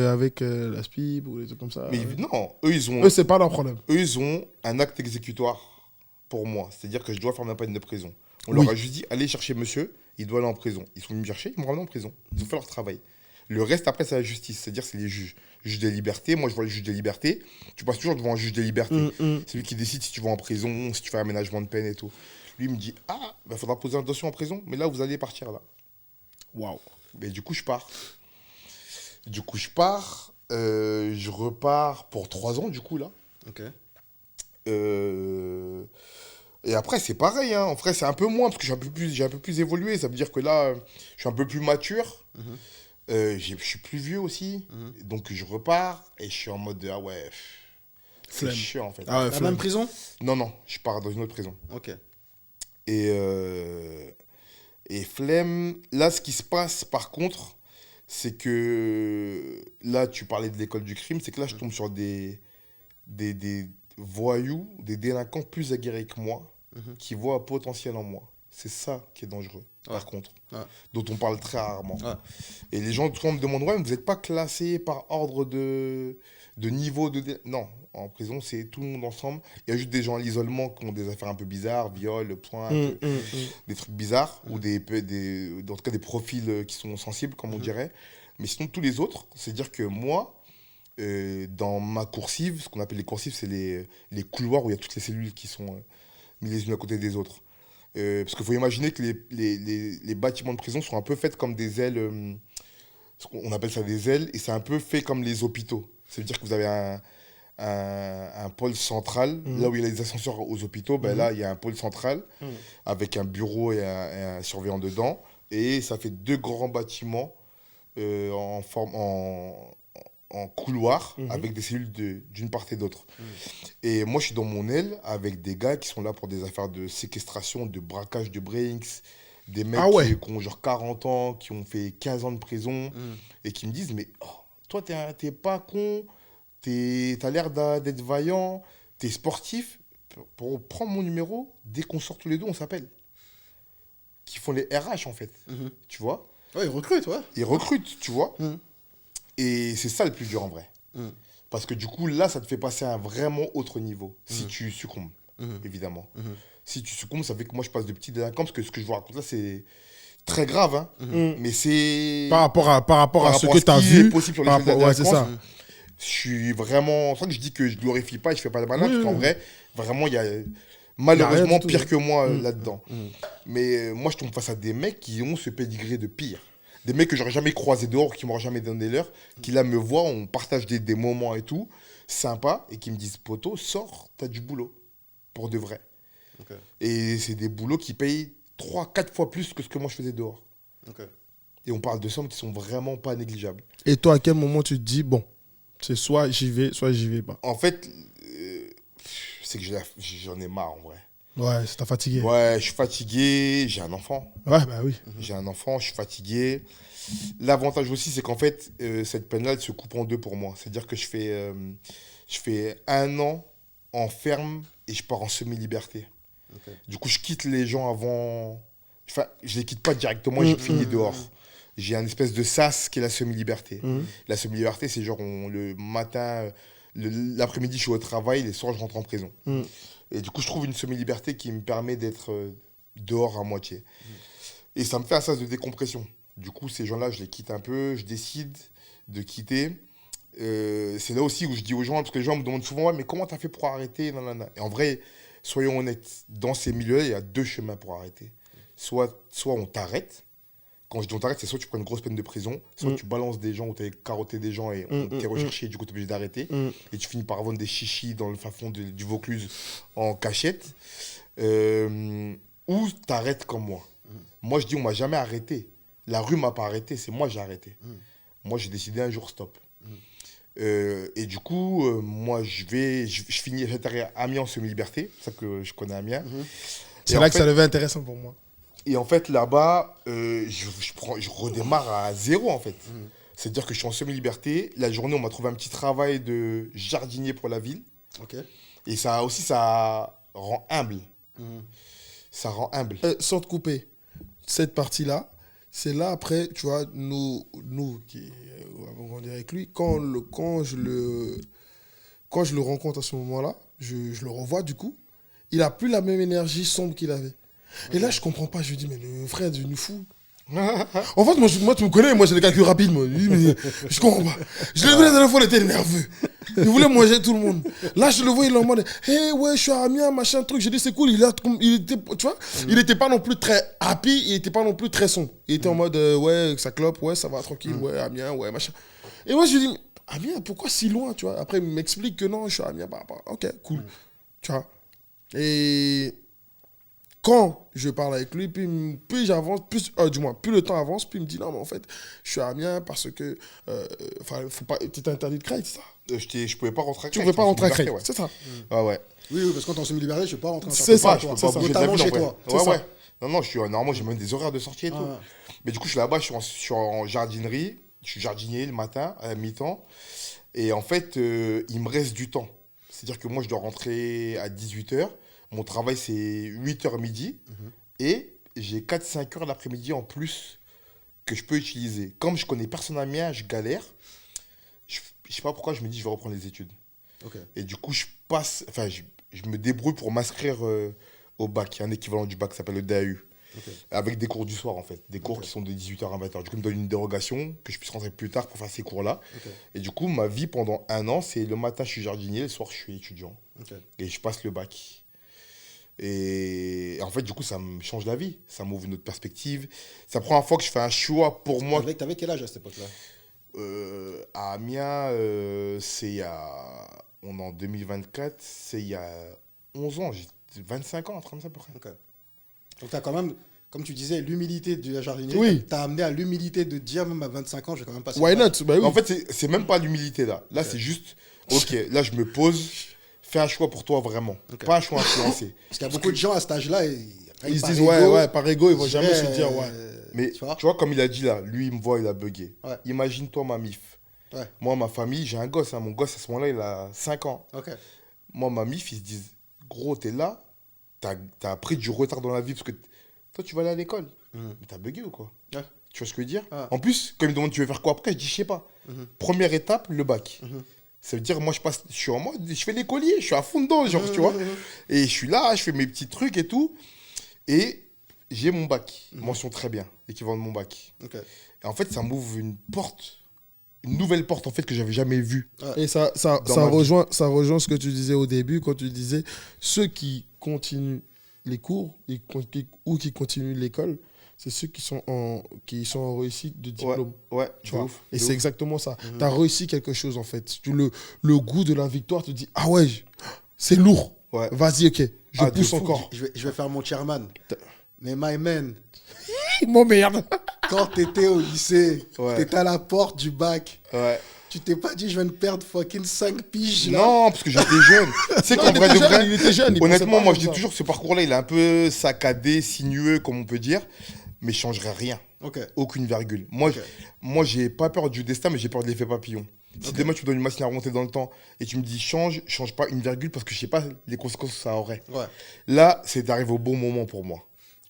avec la SPIP ou des trucs comme ça. Mais non, eux, c'est pas leur problème. Eux, ils ont un acte exécutoire pour moi. C'est-à-dire que je dois faire ma peine de prison. On leur a juste dit, allez chercher monsieur, il doit aller en prison. Ils sont venus me chercher, ils m'ont ramené en prison. Ils ont fait leur travail. Le reste, après, c'est la justice. C'est-à-dire, c'est les juges. Juge des libertés. Moi, je vois le juge des libertés. Tu passes toujours devant un juge des libertés. C'est lui qui décide si tu vas en prison, si tu fais un aménagement de peine et tout. Lui, il me dit, faudra poser un dossier en prison, mais là, vous allez partir, là. Waouh. Mais du coup, je pars. Je repars pour 3 ans, du coup, là. Ok. Et après, c'est pareil, hein. En vrai, c'est un peu moins, parce que j'ai un peu plus évolué. Ça veut dire que là, je suis un peu plus mature. Je suis plus vieux aussi. Donc, je repars et je suis en mode, ah ouais, c'est Flemme. chiant, en fait. Ah ouais, La même prison? Non, je pars dans une autre prison. Ok. Et flemme, là, ce qui se passe, par contre, c'est que là, tu parlais de l'école du crime, c'est que là, je tombe sur des voyous, des délinquants plus aguerris que moi, qui voient un potentiel en moi. C'est ça qui est dangereux, par contre, dont on parle très rarement. Ouais. Et les gens, tout le monde me demande, ouais, mais vous n'êtes pas classé par ordre de niveau de... Non, en prison, c'est tout le monde ensemble. Il y a juste des gens à l'isolement qui ont des affaires un peu bizarres, viol, poing, des trucs bizarres, ou en tout cas des profils qui sont sensibles, comme on dirait. Mais sinon, tous les autres, c'est-à-dire que moi, dans ma coursive, ce qu'on appelle les coursives, c'est les couloirs où il y a toutes les cellules qui sont mises les unes à côté des autres. Parce qu'il faut imaginer que les bâtiments de prison sont un peu faits comme des ailes, on appelle ça des ailes, et c'est un peu fait comme les hôpitaux. C'est-à-dire que vous avez un pôle central, là où il y a les ascenseurs aux hôpitaux, là il y a un pôle central avec un bureau et un surveillant dedans, et ça fait 2 grands bâtiments en couloir avec des cellules d'une part et d'autre. Et moi, je suis dans mon aile avec des gars qui sont là pour des affaires de séquestration, de braquage de Brinks, des mecs qui ont genre 40 ans, qui ont fait 15 ans de prison et qui me disent, mais toi, t'es pas con, t'as l'air d'être vaillant, t'es sportif. Pour prendre mon numéro, dès qu'on sort tous les deux, on s'appelle. Qui font les RH, en fait. Tu vois? Ouais, ils recrutent, ouais. Ils recrutent, tu vois? Et c'est ça le plus dur en vrai. Parce que du coup, là, ça te fait passer à un vraiment autre niveau. Si tu succombes, évidemment. Si tu succombes, ça fait que moi, je passe de petit délinquant. Parce que ce que je vous raconte là, c'est très grave. Hein. Mais c'est... Par rapport à ce que tu as vu. Possible sur c'est ça. Je suis vraiment... C'est pour ça que je dis que je glorifie pas et je fais pas de malin. Parce qu'en vrai, vraiment, il y a malheureusement pire que moi là-dedans. Mais moi, je tombe face à des mecs qui ont ce pédigré de pire. Des mecs que j'aurais jamais croisés dehors, qui m'auraient jamais donné l'heure, qui là me voient, on partage des moments et tout, sympa, et qui me disent, poto, sors, t'as du boulot, pour de vrai. Okay. Et c'est des boulots qui payent 3-4 fois plus que ce que moi je faisais dehors. Okay. Et on parle de sommes qui sont vraiment pas négligeables. Et toi, à quel moment tu te dis, bon, c'est soit j'y vais pas? En fait, c'est que j'en ai marre en vrai. Ouais, t'as fatigué. Ouais, je suis fatigué, j'ai un enfant. Ouais, bah oui. J'ai un enfant, je suis fatigué. L'avantage aussi, c'est qu'en fait, cette peine-là, elle se coupe en 2 pour moi. C'est-à-dire que je fais 1 an en ferme et je pars en semi-liberté. Okay. Du coup, je quitte les gens avant... Enfin, je les quitte pas directement, je finis dehors. j'ai un espèce de sas qui est la semi-liberté. La semi-liberté, c'est genre le matin, l'après-midi, je suis au travail, les soirs, je rentre en prison. Et du coup, je trouve une semi-liberté qui me permet d'être dehors à moitié. Et ça me fait un sas de décompression. Du coup, ces gens-là, je les quitte un peu, je décide de quitter. C'est là aussi où je dis aux gens, parce que les gens me demandent souvent, ouais, mais comment tu as fait pour arrêter? Nanana. Et en vrai, soyons honnêtes, dans ces milieux, il y a 2 chemins pour arrêter. Soit on t'arrête. Quand je dis on t'arrête, c'est soit tu prends une grosse peine de prison, soit tu balances des gens ou tu as carotté des gens et on t'est recherché et du coup tu es obligé d'arrêter. Et tu finis par vendre des chichis dans le fin fond du Vaucluse en cachette. Ou t'arrêtes comme moi. Moi, je dis on m'a jamais arrêté. La rue m'a pas arrêté, c'est moi j'ai arrêté. Moi, j'ai décidé un jour stop. Et du coup, moi, je finis à Amiens en semi-liberté. C'est ça que je connais Amiens. C'est là que ça devient intéressant pour moi. Et en fait, là-bas, je redémarre à zéro, en fait. C'est-à-dire que je suis en semi-liberté. La journée, on m'a trouvé un petit travail de jardinier pour la ville. Ok. Et ça aussi, ça rend humble. Ça rend humble. Sans te couper, cette partie-là, c'est là après, tu vois, nous qui avons grandi avec lui, quand je le rencontre à ce moment-là, je le revois du coup, il n'a plus la même énergie sombre qu'il avait. Et là, je comprends pas. Je lui dis, mais le frère est devenu fou. En fait, moi, tu me connais, moi j'ai les calculs rapides. Moi. Je comprends pas. Je l'ai vu la dernière fois, il était nerveux. Il voulait manger tout le monde. Là, je le vois, il est en mode, hey, ouais, je suis à Amiens, machin, truc. J'ai dit, c'est cool. Il était, tu vois, il n'était pas non plus très happy, il n'était pas non plus très sombre. Il était en mode, ouais, ça clope, ouais, ça va, tranquille, ouais, Amiens, ouais, machin. Et moi, je lui dis, Amiens, pourquoi si loin, tu vois? Après, il m'explique que non, je suis à Amiens, bah, ok, cool. Tu vois. Et quand je parle avec lui, plus j'avance, plus le temps avance, plus il me dit non, mais en fait, je suis à Amiens parce que faut pas, tu étais interdit de Creil, c'est ça? Je pouvais pas rentrer à Tu Creil. ne pouvais pas rentrer à Creil, ouais. c'est ça? Ah ouais. Oui, parce que quand on se semi-liberté, je ne peux pas rentrer en C'est ça, Je peux pas bouger de la notamment ville, en chez vrai. toi. Ouais, C'est ouais. ça. Non, normalement, j'ai même des horaires de sortie et tout. Ah. Mais du coup, je suis là-bas, je suis en jardinerie. Je suis jardinier le matin, à la mi-temps. Et en fait, il me reste du temps. C'est-à-dire que moi, je dois rentrer à 18h. Mon travail, c'est 8h midi. Et j'ai 4-5 heures l'après-midi en plus que je peux utiliser. Comme je connais personne à Amiens, je galère. Je sais pas pourquoi je me dis je vais reprendre les études. Ok. Et du coup, je me débrouille pour m'inscrire au bac. Il y a un équivalent du bac qui s'appelle le DAU. Ok. Avec des cours du soir, en fait. Des cours qui sont de 18h à 20h. Du coup, ils me donnent une dérogation que je puisse rentrer plus tard pour faire ces cours-là. Ok. Et du coup, ma vie pendant 1 an, c'est le matin, je suis jardinier, le soir, je suis étudiant. Ok. Et je passe le bac. Et en fait, du coup, ça me change la vie. Ça m'ouvre une autre perspective. C'est la première fois que je fais un choix pour moi. T'avais quel âge à cette époque-là? À Amiens, on est en 2024, c'est il y a 11 ans, j'ai 25 ans, 35 à peu près. Ok. Donc tu as quand même, comme tu disais, l'humilité de la jardinier. Oui. Tu as amené à l'humilité de dire, même à 25 ans, je vais quand même passer. Why le bac. not? Bah oui. En fait, c'est même pas l'humilité là. Là, c'est juste, ok, là, je me pose, fais un choix pour toi vraiment. Ok. Pas un choix influencé. Parce qu'il y a beaucoup de gens à cet âge-là, Ils se disent, ouais, par ego, ils vont jamais se dire, ouais. Mais tu vois, comme il a dit là, lui, il me voit, il a bugué. Ouais. Imagine-toi ma mif. Ouais. Moi, ma famille, j'ai un gosse. Mon gosse, à ce moment-là, il a 5 ans. Ok. Moi, ma mif, ils se disent, gros, t'es là, t'as pris du retard dans la vie parce que toi, tu vas aller à l'école. Mais t'as bugué ou quoi? Ouais. Tu vois ce que je veux dire? Ah. En plus, quand ils me demandent, tu veux faire quoi après? Je dis, je sais pas. Première étape, le bac. Ça veut dire, moi, je suis en mode, je fais l'écolier, je suis à fond dedans, genre, tu vois. Et je suis là, je fais mes petits trucs et tout. Et j'ai mon bac. Mention très bien, l'équivalent de mon bac. Ok. Et en fait, ça m'ouvre une porte, une nouvelle porte, en fait, que j'avais jamais vue. Et ça rejoint ce que tu disais au début, quand tu disais ceux qui continuent les cours ou qui continuent l'école, c'est ceux qui sont en réussite de diplôme. Ouais, Tu vois. ouf, Et de c'est ouf. exactement ça. Tu as réussi quelque chose, en fait. Le goût de la victoire te dit, ah ouais, c'est lourd. Ouais. Vas-y, ok, je Ah, de pousse fou. encore. Je vais faire mon chairman. Mais my man, Mon merde. quand t'étais au lycée, Ouais. t'étais à la porte du bac, Ouais. tu t'es pas dit je viens de perdre fucking 5 piges là. Non, parce que j'étais jeune. Tu sais qu'en vrai de vrai, il était jeune. il pensait honnêtement, pas moi, comme je dis ça. toujours que ce parcours-là, il est un peu saccadé, sinueux, comme on peut dire, mais je changerais rien. Ok. Aucune virgule. Moi, Ok. moi, j'ai pas peur du destin, mais j'ai peur de l'effet papillon. Si demain tu me donnes une machine à remonter dans le temps et tu me dis change pas une virgule parce que je sais pas les conséquences que ça aurait. Ouais. Là, c'est d'arriver au bon moment pour moi.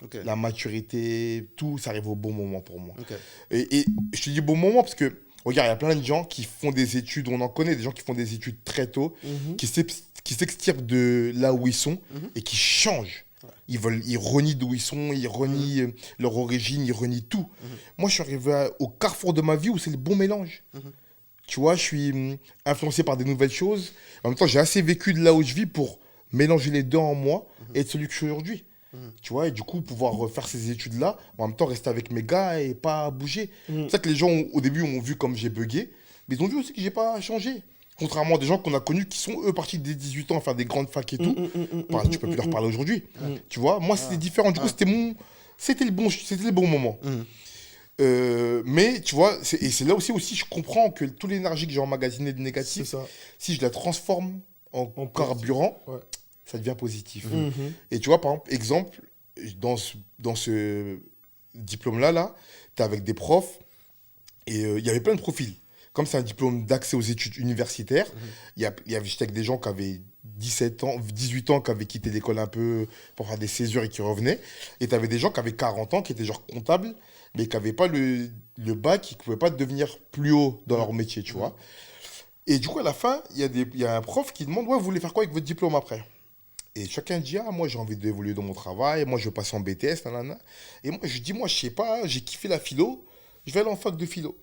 Ok. la maturité, tout, ça arrive au bon moment pour moi. Ok. Et je te dis bon moment parce que, regarde, il y a plein de gens qui font des études, on en connaît des gens qui font des études très tôt, qui s'extirpent de là où ils sont et qui changent. Ouais. Ils renient d'où ils sont, ils renient leur origine, ils renient tout. Moi, je suis arrivé au carrefour de ma vie où c'est le bon mélange. Tu vois, je suis influencé par des nouvelles choses. En même temps, j'ai assez vécu de là où je vis pour mélanger les deux en moi et être celui que je suis aujourd'hui. Tu vois, et du coup, pouvoir faire ces études-là, en même temps, rester avec mes gars et pas bouger. C'est ça que les gens, au début, m'ont vu comme j'ai bugué, mais ils ont vu aussi que j'ai pas changé. Contrairement à des gens qu'on a connus qui sont, eux, partis dès 18 ans à faire des grandes facs et tout. Enfin, tu peux plus leur parler aujourd'hui. Tu vois, moi, c'était différent. Du coup, c'était le bon moment. Mais, tu vois, et c'est là aussi, je comprends que toute l'énergie que j'ai emmagasinée de C'est négatif, ça. si je la transforme en positif. carburant, Ouais. ça devient positif. Et tu vois, par exemple, dans ce diplôme-là, tu es avec des profs et il y avait plein de profils. Comme c'est un diplôme d'accès aux études universitaires, j'étais avec des gens qui avaient 17 ans, 18 ans, qui avaient quitté l'école un peu pour faire des césures et qui revenaient. Et tu avais des gens qui avaient 40 ans, qui étaient genre comptables, mais qui n'avaient pas le bac, qui ne pouvaient pas devenir plus haut dans leur métier, tu vois. Et du coup, à la fin, il y a un prof qui demande, ouais, vous voulez faire quoi avec votre diplôme après ? Et chacun dit, ah, moi j'ai envie d'évoluer dans mon travail, moi je veux passer en BTS, nanana. Et moi je dis, moi je sais pas, j'ai kiffé la philo, je vais aller en fac de philo.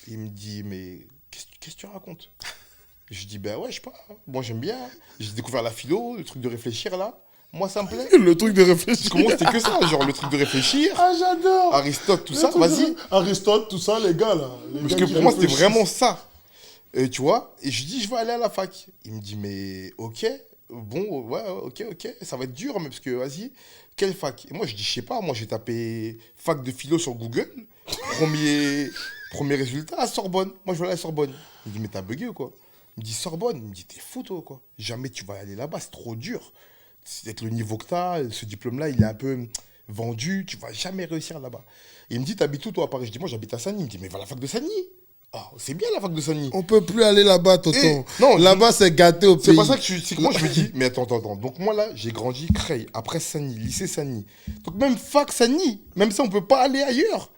Et il me dit, mais qu'est-ce que tu racontes ? Je dis, ben ouais, je sais pas, moi j'aime bien, j'ai découvert la philo, le truc de réfléchir là, moi ça me plaît. Le truc de réfléchir. Comment c'était que ça, genre le truc de réfléchir, Ah, j'adore. Aristote, tout Le ça, truc de- vas-y. Aristote, tout ça, les gars, là. Les Parce gars que qui pour moi c'était réfléchissent. vraiment ça. Tu vois, et je dis, je vais aller à la fac. Il me dit, mais ok. Bon, ouais, ok, ça va être dur, mais parce que, vas-y, quelle fac ? Et moi, je dis, je sais pas, moi, j'ai tapé fac de philo sur Google, premier résultat, à Sorbonne. Moi, je vais aller à Sorbonne. Il me dit, mais t'as bugué ou quoi ? Il me dit, Sorbonne. Il me dit, t'es fou, toi, quoi. Jamais tu vas aller là-bas, c'est trop dur. Avec le niveau que t'as, ce diplôme-là, il est un peu vendu, tu vas jamais réussir là-bas. Et il me dit, t'habites où, toi, à Paris ? Je dis, moi, j'habite à Sagny. Il me dit, mais va à la fac de Sagny. Ah, c'est bien la fac de Sagny. On peut plus aller là-bas, tonton. non, Là-bas, c'est gâté au pays. C'est pas ça que c'est que moi je me dis, mais attends. Donc moi là, j'ai grandi Creil, après Sagny, lycée Sagny. Donc même fac Sagny, même ça on peut pas aller ailleurs.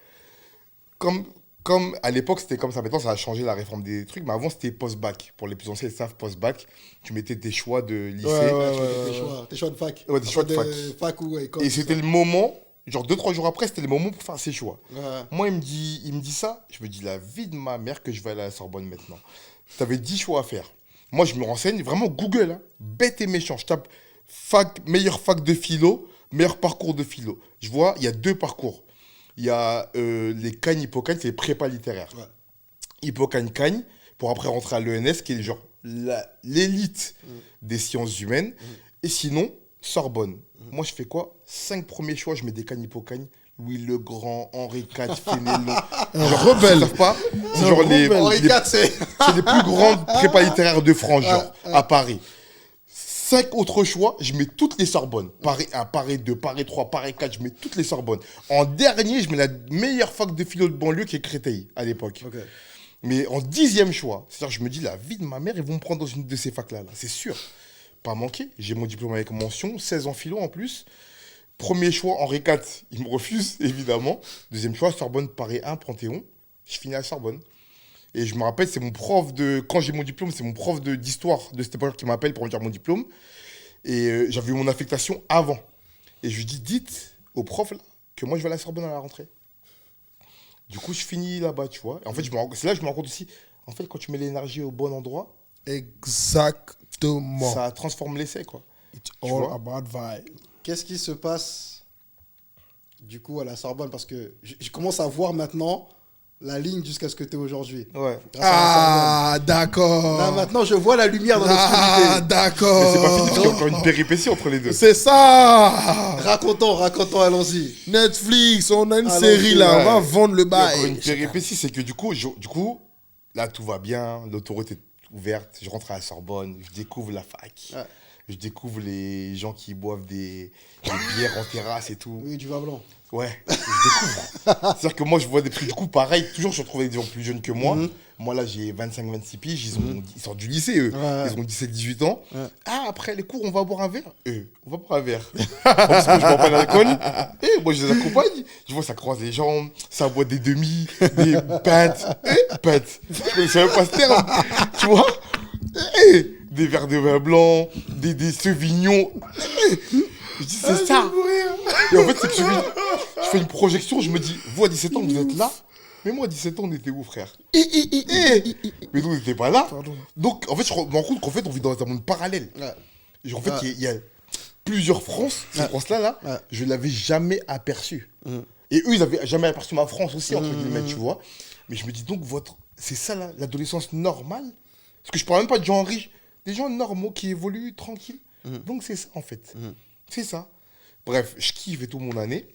Comme à l'époque c'était comme ça, maintenant ça a changé la réforme des trucs, mais avant c'était post-bac. Pour les plus anciens, ils savent post-bac, tu mettais tes choix de lycée. Tes choix de fac. Ouais, tes choix de fac. Fac ou école. Et c'était le moment, genre 2-3 jours après, c'était le moment pour faire ses choix. Ouais. Moi, il me dit ça, je me dis la vie de ma mère que je vais aller à la Sorbonne maintenant. Tu avais 10 choix à faire. Moi, je me renseigne, vraiment Google, hein, bête et méchant. Je tape meilleure fac de philo, meilleur parcours de philo. Je vois, il y a 2 parcours. Il y a les Cagnes, Hippocagnes, c'est les prépas littéraires. Ouais. Hippocagnes, pour après rentrer à l'ENS, qui est genre l'élite des sciences humaines. Et sinon, Sorbonne. Moi, je fais quoi ? 5 premiers choix, je mets des Cagnes, Hippocagnes. Louis le Grand, Henri IV, Fénelon. Genre, rebelle. Ils savent pas. C'est genre Henri IV, c'est. c'est les plus grandes prépas littéraires de France, genre, à Paris. 5 autres choix, je mets toutes les Sorbonnes. Paris 1, Paris 2, Paris 3, Paris 4, je mets toutes les Sorbonnes. En dernier, je mets la meilleure fac de philo de banlieue qui est Créteil, à l'époque. Ok. Mais en 10e choix, c'est-à-dire je me dis, la vie de ma mère, ils vont me prendre dans une de ces facs-là, là, c'est sûr. Pas manqué. J'ai mon diplôme avec mention, 16 en philo en plus. Premier choix, Henri IV, il me refuse, évidemment. Deuxième choix, Sorbonne, Paris 1, Panthéon. Je finis à Sorbonne. Et je me rappelle, c'est mon prof de... Quand j'ai mon diplôme, c'est mon prof d'histoire de cette époque qui m'appelle pour me dire mon diplôme. Et j'avais eu mon affectation avant. Et je lui dis, dites au prof là, que moi, je vais à la Sorbonne à la rentrée. Du coup, je finis là-bas, tu vois. Et en fait, c'est là que je me rends compte aussi, en fait, quand tu mets l'énergie au bon endroit, Exactement. ça transforme l'essai, quoi. It's Tu all vois. about vibe. Qu'est-ce qui se passe du coup à la Sorbonne ? Parce que je commence à voir maintenant la ligne jusqu'à ce que tu es aujourd'hui. Ouais. Grâce à la Ah, d'accord. Sorbonne. Là, maintenant, je vois la lumière dans Ah, l'obscurité. d'accord. Mais c'est pas fini, parce qu'il y a encore une péripétie entre les deux. C'est ça. Racontons, allons-y. Netflix, on a une Allons-y, série là, ouais. on va vendre le Il y a encore bail. une péripétie, c'est que du coup, là, tout va bien, l'autoroute est ouverte, je rentre à la Sorbonne, je découvre la fac, Ouais. je découvre les gens qui boivent des bières en terrasse et tout. Oui, du vin blanc. Ouais, je découvre. C'est-à-dire que moi, je vois des trucs, du coup, pareil, toujours, je retrouve des gens plus jeunes que moi. Moi, là, j'ai 25-26 piges, ils sortent du lycée, eux. Ouais. Ils ont 17-18 ans. Ouais. Ah, après les cours, on va boire un verre. On va boire un verre. En plus, moi, je bois pas d'alcool. Moi, je les accompagne. Je vois, ça croise les jambes, ça boit des demi, des pintes. Pintes. Je connaissais même pas ce terme. Tu vois des verres de vin blanc, des sauvignons. Je dis, c'est ça. Et en fait, c'est que je fais une projection, je me dis, vous à 17 ans, vous êtes là. Mais moi à 17 ans, on était où, frère? Mais nous, on n'était pas là. Pardon. Donc, en fait, je me rends compte qu'en fait, on vit dans un monde parallèle. Ouais. En fait, il y a plusieurs France. Cette France-là, Ouais. je ne l'avais jamais aperçue. Et eux, ils n'avaient jamais aperçu ma France aussi, entre guillemets, tu vois. Mais je me dis donc, c'est ça, là, l'adolescence normale? Parce que je parle même pas de gens riches, des gens normaux qui évoluent tranquilles. Donc, c'est ça, en fait. C'est ça. Bref, je kiffe et tout mon année.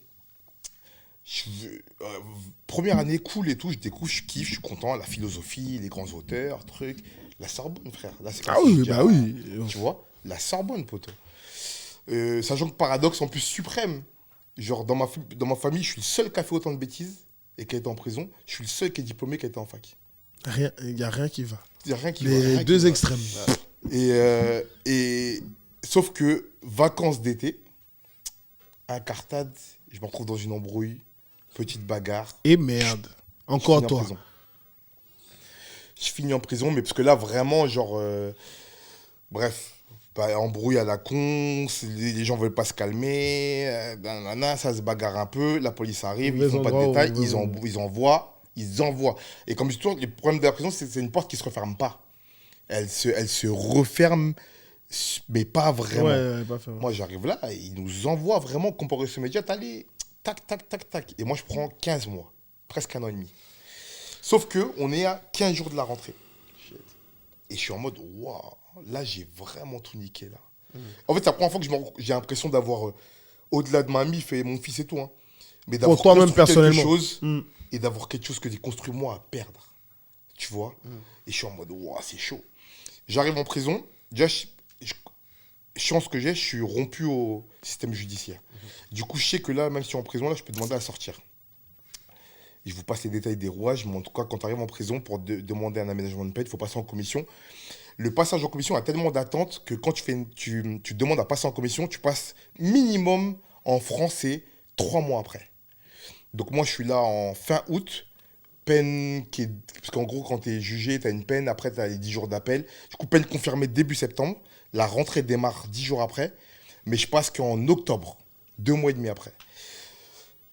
Première année, cool et tout, je découvre, je kiffe, je suis content, la philosophie, les grands auteurs, trucs. La Sorbonne, frère. Là, c'est Ah comme si oui, je bah dis, oui. Tu vois, la Sorbonne, poteau. Sachant que paradoxe en plus suprême, genre dans ma famille, je suis le seul qui a fait autant de bêtises et qui a été en prison. Je suis le seul qui est diplômé qui a été en fac. Il n'y a rien qui va. Il n'y a rien qui va. Les Rien qui deux va. extrêmes. Et sauf que vacances d'été, incartade, je me retrouve dans une embrouille, petite bagarre. Et merde. Je Encore finis en toi. prison. Je finis en prison, mais parce que là, vraiment, genre... bref, embrouille à la con, les gens veulent pas se calmer, ça se bagarre un peu, la police arrive, ils font pas de détails, ils envoient. Et comme je dis toujours, le problème de la prison, c'est une porte qui se referme pas. Elle se referme, mais pas vraiment. Ouais, pas faire. Moi, j'arrive là, et ils nous envoient vraiment, comparé aux médias, allez, tac, tac, tac, tac. Et moi, je prends 15 mois, presque 1 an et demi. Sauf qu'on est à 15 jours de la rentrée. Et je suis en mode, waouh, là, j'ai vraiment tout niqué, là. En fait, c'est la première fois que j'ai l'impression d'avoir, au-delà de ma mif et mon fils et tout, hein, mais d'avoir Pour toi-même, construit personnellement. quelque chose et d'avoir quelque chose que j'ai construit moi à perdre. Tu vois. Et je suis en mode, waouh, c'est chaud. J'arrive en prison, déjà, chance que j'ai, je suis rompu au système judiciaire. Du coup, je sais que là, même si je suis en prison, là, je peux demander à sortir. Et je vous passe les détails des rouages, mais en tout cas, quand tu arrives en prison pour demander un aménagement de peine, il faut passer en commission. Le passage en commission a tellement d'attentes que quand tu demandes à passer en commission, tu passes minimum en français 3 mois après. Donc moi, je suis là en fin août, peine qui est... Parce qu'en gros, quand tu es jugé, tu as une peine, après tu as les 10 jours d'appel. Du coup, peine confirmée début septembre. La rentrée démarre 10 jours après, mais je passe qu'en octobre, 2 mois et demi après.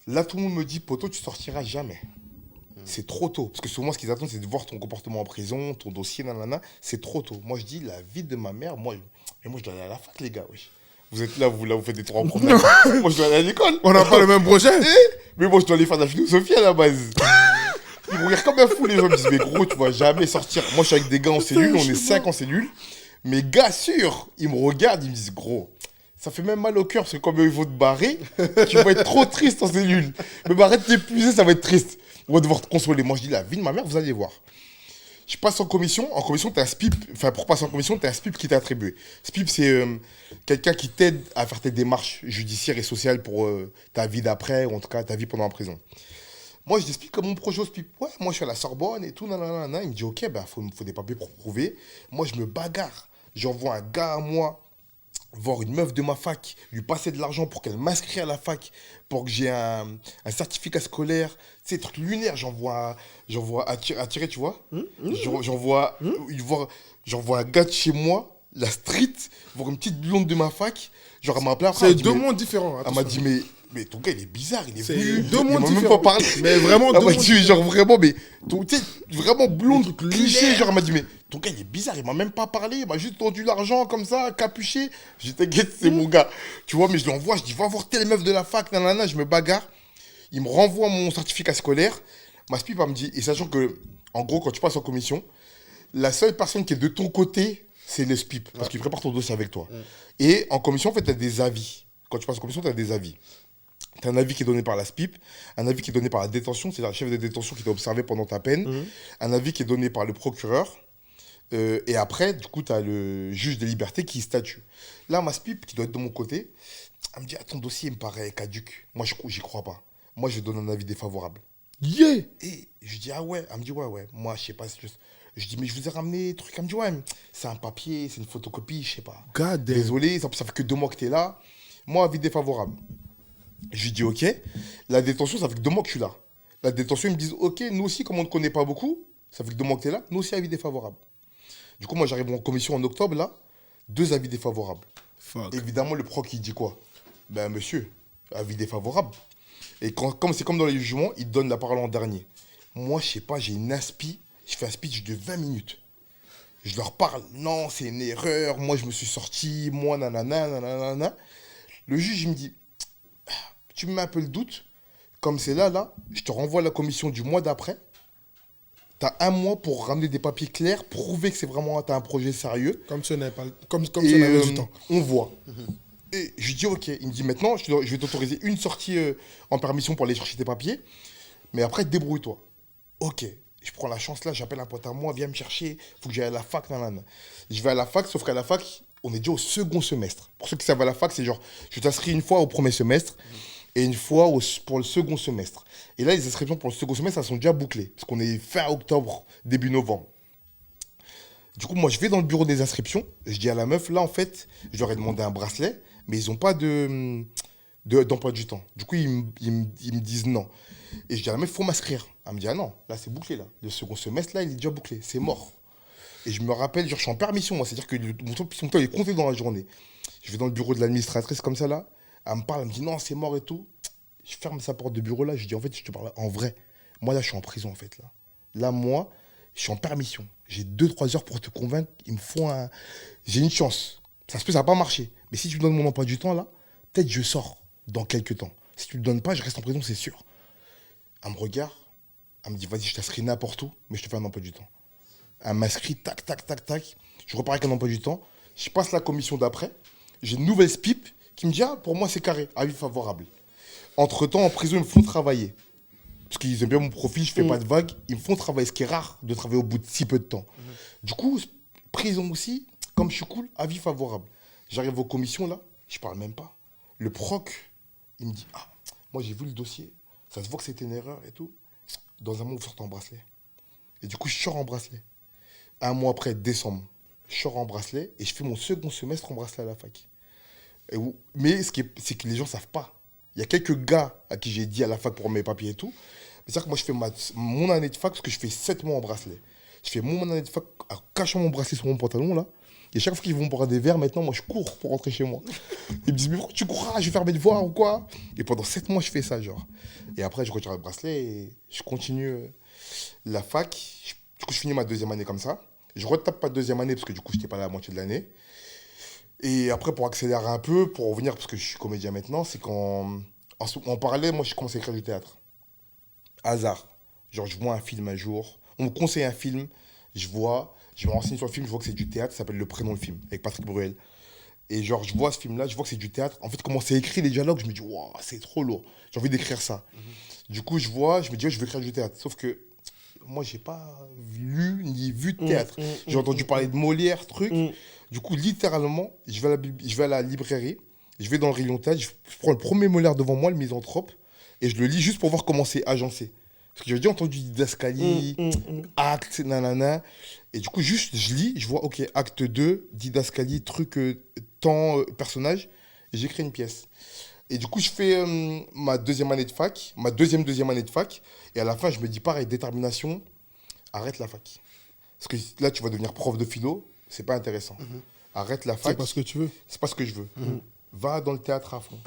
Là, tout le monde me dit, poto, tu sortiras jamais. C'est trop tôt. Parce que souvent, ce qu'ils attendent, c'est de voir ton comportement en prison, ton dossier, nanana. C'est trop tôt. Moi, je dis, la vie de ma mère, moi, je dois aller à la fac, les gars. Wesh. Vous êtes là, vous faites des 3 promenades. Moi, je dois aller à l'école. On n'a pas le même projet. Mais moi, je dois aller faire de la philosophie à la base. Ils me regardent comme un fou, les gens. Ils me disent, mais gros, tu vas jamais sortir. Moi, je suis avec des gars en cellule, on est 5 en cellule. Mes gars sûrs, ils me regardent, ils me disent, gros, ça fait même mal au cœur, parce que quand ils vont te barrer, tu vas être trop triste en cellule. Mais bah, arrête de t'épuiser, ça va être triste. On va devoir te consoler. Moi, je dis, la vie de ma mère, vous allez voir. Je passe en commission. En commission, tu as un SPIP. Enfin, pour passer en commission, tu as un SPIP qui t'est attribué. SPIP, c'est quelqu'un qui t'aide à faire tes démarches judiciaires et sociales pour ta vie d'après, ou en tout cas ta vie pendant la prison. Moi, je t'explique comme mon projet au SPIP. Ouais, moi, je suis à la Sorbonne et tout, nanana. Il me dit, ok, ben, faut des papiers pour prouver. Moi, je me bagarre. J'envoie un gars à moi voir une meuf de ma fac, lui passer de l'argent pour qu'elle m'inscrie à la fac, pour que j'ai un certificat scolaire, tu sais, truc lunaire, j'envoie attirer, tu vois. J'envoie un gars de chez moi, la street, voir une petite blonde de ma fac, genre elle m'a appelé après. C'est deux mondes différents. Elle m'a dit, mais ton gars, il est bizarre, il est C'est venu, deux il mondes m'a même différents. pas parlé. Mais vraiment Elle deux m'a mondes dit, genre vraiment, mais, tu sais, vraiment blonde, Le truc cliché, lunaire. genre elle m'a dit, mais ton gars, il est bizarre, il m'a même pas parlé, il m'a juste tendu l'argent comme ça, capuché. J'ai dit, t'inquiète, c'est mon gars. Tu vois, mais je l'envoie, je dis, va voir telle meuf de la fac, nanana, je me bagarre. Il me renvoie mon certificat scolaire. Ma SPIP, elle me dit, et sachant que, en gros, quand tu passes en commission, la seule personne qui est de ton côté, c'est le SPIP, parce qu'il prépare ton dossier avec toi. Et en commission, en fait, tu as des avis. Quand tu passes en commission, tu as des avis. Tu as un avis qui est donné par la SPIP, un avis qui est donné par la détention, c'est-à-dire le chef de détention qui t'a observé pendant ta peine, un avis qui est donné par le procureur, et après, du coup, tu as le juge des libertés qui statue. Là, ma SPIP, qui doit être de mon côté, elle me dit, ah, ton dossier me paraît caduc. Moi, j'y crois pas. moi, je donne un avis défavorable. Yeah! Et je dis, ah ouais. Elle me dit, ouais. Moi, je sais pas. Je dis, mais je vous ai ramené des trucs. Elle me dit, ouais, mais c'est un papier, c'est une photocopie, je sais pas. God damn. Désolé, ça fait que 2 mois que t'es là. Moi, avis défavorable. Je lui dis, ok. La détention, ça fait que 2 mois que je suis là. La détention, ils me disent, ok, nous aussi, comme on ne connaît pas beaucoup, ça fait que 2 mois que t'es là, nous aussi, avis défavorable. Du coup, moi, j'arrive en commission en octobre, là, 2 avis défavorables. Fuck. Évidemment, le proc, il dit quoi? Ben, monsieur, avis défavorable. Et comme c'est comme dans les jugements, il donne la parole en dernier. Moi, je sais pas, j'ai une aspi, je fais un speech de 20 minutes. Je leur parle, non, c'est une erreur, moi, je me suis sorti, moi, nanana. Le juge, il me dit, tu me mets un peu le doute, comme c'est là, je te renvoie à la commission du mois d'après. T'as 1 mois pour ramener des papiers clairs, prouver que c'est vraiment, t'as un projet sérieux. Comme si on avait, comme si on Et avait du temps. on voit. Et je lui dis, ok. Il me dit, maintenant, je vais t'autoriser une sortie en permission pour aller chercher tes papiers. Mais après, débrouille-toi. Ok. Je prends la chance là, j'appelle un pote à moi, viens me chercher. Faut que j'aille à la fac. Nanana. Je vais à la fac, sauf qu'à la fac, on est déjà au second semestre. Pour ceux qui savent à la fac, c'est genre, je t'inscris une fois au premier semestre et une fois pour le second semestre. Et là, les inscriptions pour le second semestre, elles sont déjà bouclées. Parce qu'on est fin octobre, début novembre. Du coup, moi, je vais dans le bureau des inscriptions. Je dis à la meuf, là, en fait, je leur ai demandé un bracelet, mais ils n'ont pas d'emploi du temps. Du coup, ils me disent non. Et je dis à la meuf, il faut m'inscrire. Elle me dit, ah non, là, c'est bouclé, là. Le second semestre, là, il est déjà bouclé. C'est mort. Et je me rappelle, genre, je suis en permission, moi. C'est-à-dire que mon temps est compté dans la journée. Je vais dans le bureau de l'administratrice, comme ça, là. Elle me parle, elle me dit, non, c'est mort et tout. Je ferme sa porte de bureau, là. Je dis, en fait, je te parle en vrai. Moi, là, je suis en prison, en fait, là. Là, moi, je suis en permission. J'ai 2-3 heures pour te convaincre. Il me faut un... J'ai une chance. Ça se peut, ça va pas marcher. Mais si tu me donnes mon emploi du temps, là, peut-être je sors dans quelques temps. Si tu ne le donnes pas, je reste en prison, c'est sûr. Elle me regarde. Elle me dit, vas-y, je t'inscris n'importe où, mais je te fais un emploi du temps. Elle m'inscrit, tac. Je repars avec un emploi du temps. Je passe la commission d'après. J'ai une nouvelle SPIP qui me dit, ah, pour moi, c'est carré. Avis favorable. Entre-temps, en prison, ils me font travailler. Parce qu'ils aiment bien mon profil, je fais pas de vagues. Ils me font travailler, ce qui est rare de travailler au bout de si peu de temps. Du coup, prison aussi, comme je suis cool, avis favorable. J'arrive aux commissions, là, je parle même pas. Le proc, il me dit, ah, moi j'ai vu le dossier, ça se voit que c'était une erreur et tout. Dans un mois, vous sortez en bracelet. Et du coup, je sors en bracelet. 1 mois après, décembre, je sors en bracelet et je fais mon second semestre en bracelet à la fac. Mais c'est que les gens savent pas. Il y a quelques gars à qui j'ai dit à la fac pour mes papiers et tout. C'est-à-dire que moi, je fais mon année de fac parce que je fais 7 mois en bracelet. Je fais mon année de fac en cachant mon bracelet sur mon pantalon, là. Et chaque fois qu'ils vont boire des verres, maintenant, moi, je cours pour rentrer chez moi. Ils me disent, mais pourquoi tu cours? Je vais faire mes devoirs ou quoi? Et pendant 7 mois, je fais ça, genre. Et après, je retire le bracelet et je continue la fac. Du coup, je finis ma 2e année comme ça. Je retape pas de 2e année parce que du coup, je n'étais pas là à la moitié de l'année. Et après, pour accélérer un peu, pour revenir, parce que je suis comédien maintenant, c'est qu'en parallèle, moi, je commence à écrire du théâtre. Hasard. Genre, je vois un film un jour, on me conseille un film, je me renseigne sur le film, je vois que c'est du théâtre, ça s'appelle Le Prénom le film, avec Patrick Bruel. Et genre, je vois ce film-là, je vois que c'est du théâtre. En fait, comment c'est écrit les dialogues, je me dis, waouh, c'est trop lourd. J'ai envie d'écrire ça. Du coup, je me dis, ouais, je veux écrire du théâtre. Sauf que moi, j'ai pas lu ni vu de théâtre. J'ai entendu parler de Molière, truc. Du coup, littéralement, je vais à la librairie, je vais dans le rayon théâtre, je prends le premier Molière devant moi, le Misanthrope, et je le lis juste pour voir comment c'est agencé. Parce que j'avais déjà entendu Didascalie, acte, nanana. Et du coup, juste, je lis, je vois, ok, acte 2, Didascalie, truc, temps, personnage, et j'écris une pièce. Et du coup, je fais ma 2e année de fac, ma deuxième année de fac, et à la fin, je me dis pareil, détermination, arrête la fac. Parce que là, tu vas devenir prof de philo, c'est pas intéressant. Arrête la fac. C'est pas ce que tu veux. C'est pas ce que je veux. Va dans le théâtre à fond.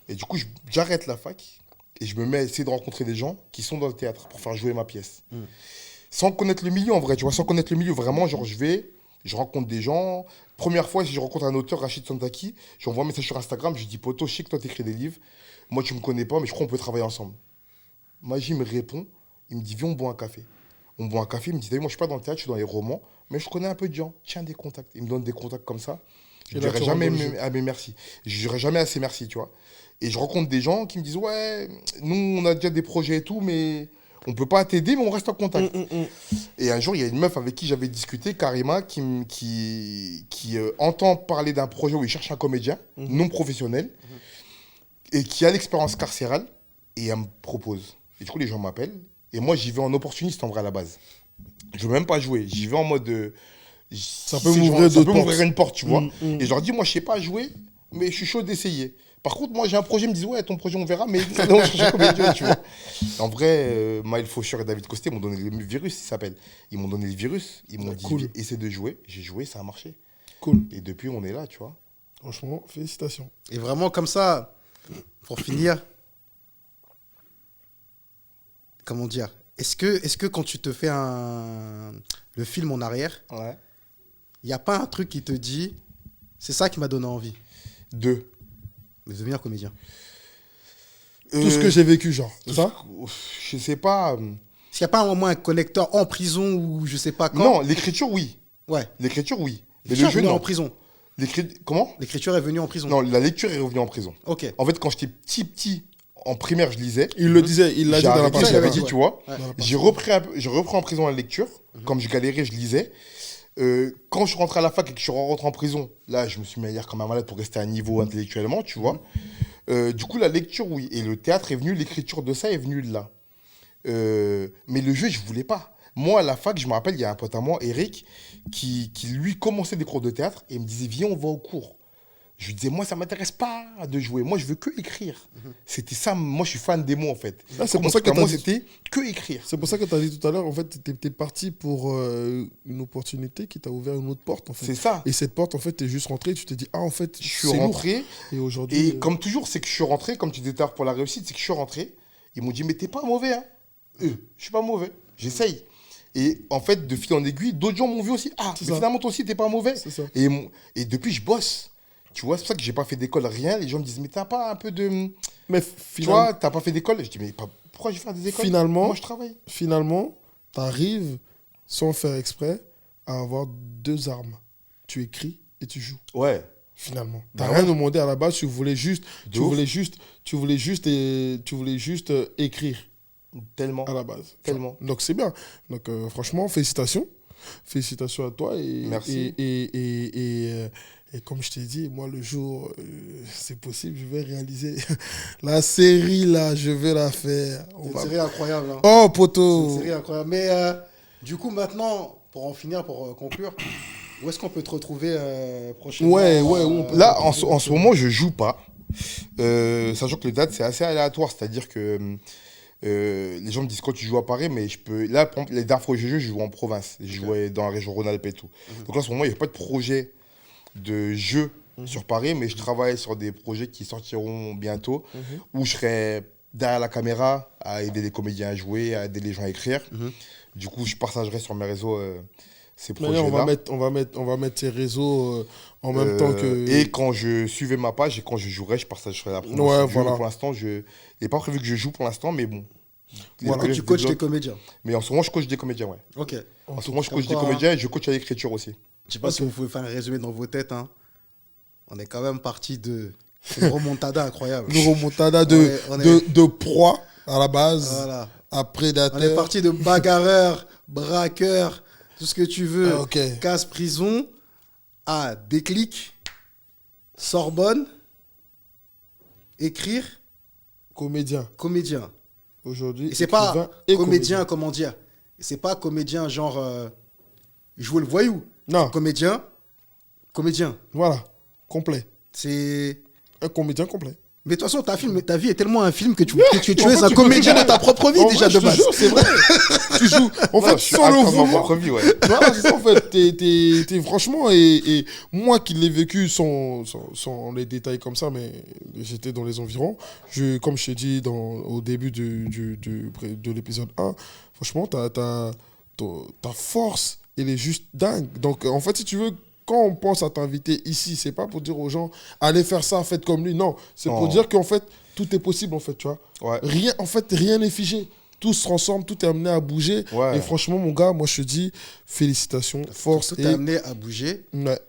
Et du coup, j'arrête la fac et je me mets à essayer de rencontrer des gens qui sont dans le théâtre pour faire jouer ma pièce. Sans connaître le milieu, en vrai, tu vois, sans connaître le milieu, vraiment, genre, je rencontre des gens. Première fois, si je rencontre un auteur, Rachid Santaki, je lui envoie un message sur Instagram, je lui dis, poto, je sais que toi, t'écris des livres. Moi, tu me connais pas, mais je crois qu'on peut travailler ensemble. Magie me répond, il me dit, viens, on boit un café. On boit un café, il me dit, moi, je suis pas dans le théâtre, je suis dans les romans, mais je connais un peu de gens. Tiens, des contacts. Il me donne des contacts comme ça. Je ne dirai jamais merci. Je dirai jamais assez merci, tu vois. Et je rencontre des gens qui me disent, ouais, nous, on a déjà des projets et tout, mais on peut pas t'aider, mais on reste en contact. Et un jour, il y a une meuf avec qui j'avais discuté, Karima, qui entend parler d'un projet où il cherche un comédien non professionnel et qui a l'expérience carcérale. et elle me propose. Et du coup, les gens m'appellent. Et moi, j'y vais en opportuniste en vrai à la base. Je veux même pas jouer. J'y vais en mode. Ça peut m'ouvrir une porte, tu vois. Mm. Et je leur dis, moi, je sais pas jouer, mais je suis chaud d'essayer. Par contre, moi, j'ai un projet, ils me disent, ouais, ton projet, on verra, mais non, je cherche un comédien, tu vois. En vrai, Maël Faucheur et David Costé m'ont donné le virus, il s'appelle. Ils m'ont donné le virus, ils m'ont dit, Cool. essaie de jouer. J'ai joué, ça a marché. Cool. Et depuis, on est là, tu vois. Franchement, félicitations. Et vraiment, comme ça, pour finir, comment dire, est-ce que quand tu te fais le film en arrière, Ouais. il n'y a pas un truc qui te dit, c'est ça qui m'a donné envie Deux. de devenir comédien? Tout ce que j'ai vécu, genre. C'est ça? Je sais pas. Est-ce qu'il n'y a pas un moment un connecteur en prison ou je sais pas quand? Non, l'écriture, oui. Ouais. L'écriture, oui. Mais L'écriture le est jeu, venue non. en prison. Comment? L'écriture est venue en prison. Non, la lecture est revenue en prison. Ok. En fait, quand j'étais petit, en primaire, je lisais. Il le disait, il l'a dit J'ai dans la arrêté, partie. il avait j'avais dit, ouais. tu vois. Ouais. J'ai repris en prison la lecture. Comme je galérais, je lisais. Quand je suis rentré à la fac et que je suis rentré en prison, là, je me suis mis à lire comme un malade pour rester à un niveau intellectuellement, tu vois. Du coup, la lecture, oui. Et le théâtre est venu, l'écriture de ça est venue de là. Mais le jeu, je voulais pas. Moi, à la fac, je me rappelle, il y a un pote à moi, Eric, qui lui commençait des cours de théâtre et il me disait, viens, on va au cours. Je lui disais, moi, ça m'intéresse pas de jouer. Moi, je veux que écrire. C'était ça. Moi, je suis fan des mots, en fait. Ah, c'est pour ça que moi, t'as dit- c'était que écrire. C'est pour ça que tu as dit tout à l'heure, en fait, tu étais parti pour une opportunité qui t'a ouvert une autre porte, en fait. C'est ça. Et cette porte, en fait, tu es juste rentré, tu t'es dit, ah, en fait, Je suis c'est lourd. rentré. Et aujourd'hui. Et comme toujours, c'est que je suis rentré, comme tu disais tout à l'heure pour la réussite, c'est que je suis rentré. Ils m'ont dit, mais t'es pas mauvais, hein. Je suis pas mauvais. J'essaye. Et en fait, de fil en aiguille, d'autres gens m'ont vu aussi. Ah, C'est mais ça. finalement, toi aussi, t'es pas mauvais. C'est ça. Et depuis, je bosse. Tu vois, c'est pour ça que j'ai pas fait d'école, rien. Les gens me disent, mais t'as pas un peu de. Mais Tu vois, t'as pas fait d'école. Je dis, mais pourquoi je vais faire des écoles? Finalement- Moi, je travaille. finalement, tu arrives, sans faire exprès, à avoir deux armes. Tu écris et tu joues. Ouais. Finalement. Bah T'as rien ouais. demandé à la base, tu voulais juste écrire Tellement. à la base. Tellement. Donc c'est bien. Donc franchement, félicitations. Félicitations à toi. Et, Merci. Et comme je t'ai dit, moi le jour, c'est possible, je vais réaliser la série là, je vais la faire. C'est une série incroyable. Hein. Oh C'est une poteau. série incroyable. Mais du coup, maintenant, pour en finir, pour conclure, où est-ce qu'on peut te retrouver prochainement? Ouais, où on peut- Là, en ce moment, je joue pas. Sachant que le théâtre, c'est assez aléatoire. C'est-à-dire que les gens me disent quand tu joues à Paris, mais je peux. Là, par exemple, les dernières fois que je joue en province. Je jouais dans la région Rhône-Alpes et tout. Donc là, en ce moment, il n'y a pas de projet de jeu sur Paris, mais je travaille sur des projets qui sortiront bientôt, où je serai derrière la caméra à aider les comédiens à jouer, à aider les gens à écrire. Du coup, je partagerai sur mes réseaux ces Mais là, projets-là. on va mettre tes réseaux en même temps que. Et quand je suivais ma page et quand je jouerai, je partagerai la promotion. Ouais, du jeu. voilà. Mais pour l'instant, il n'est pas prévu que je joue pour l'instant, mais bon. Voilà. Les Tu projets coaches se des développent. comédiens. Mais en ce moment, je coach des comédiens, ouais. Ok. En ce moment, je coach des Comme quoi, comédiens et je coach à l'écriture aussi. Je sais pas si vous pouvez faire un résumé dans vos têtes. Hein. On est quand même parti de une remontada incroyable. Une remontada On est- de proie à la base, Voilà. à On prédateur. est parti de bagarreur, braqueur, tout ce que tu veux. Ah, ok. Casse-prison, à déclic, Sorbonne, écrire, Comédien. comédien. Aujourd'hui. Et c'est pas écrivain et comédien, comment dire. C'est pas comédien genre jouer le voyou. Non, Comédien, comédien. voilà. Complet. C'est. Un comédien complet. Mais de toute façon, ta vie est tellement un film que tu En es fait, un tu comédien peux- de ta propre vie En déjà vrai, de je te base. jure, c'est vrai. Tu joues. En Non, fait, je suis sans le acteur dans ma vouloir. propre vie, ouais. Voilà, c'est ça, en fait. T'es franchement, et moi qui l'ai vécu sans les détails comme ça, mais j'étais dans les environs. Comme je t'ai dit au début de l'épisode 1, franchement, ta force, elle est juste dingue. Donc, en fait, si tu veux, quand on pense à t'inviter ici, c'est pas pour dire aux gens, allez faire ça, faites comme lui. Non, c'est pour Non. dire qu'en fait, tout est possible, en fait, tu vois. Ouais. Rien n'est figé. Tout se transforme, tout est amené à bouger. Ouais. Et franchement, mon gars, moi, je te dis, félicitations, force Tout et est amené à bouger ouais,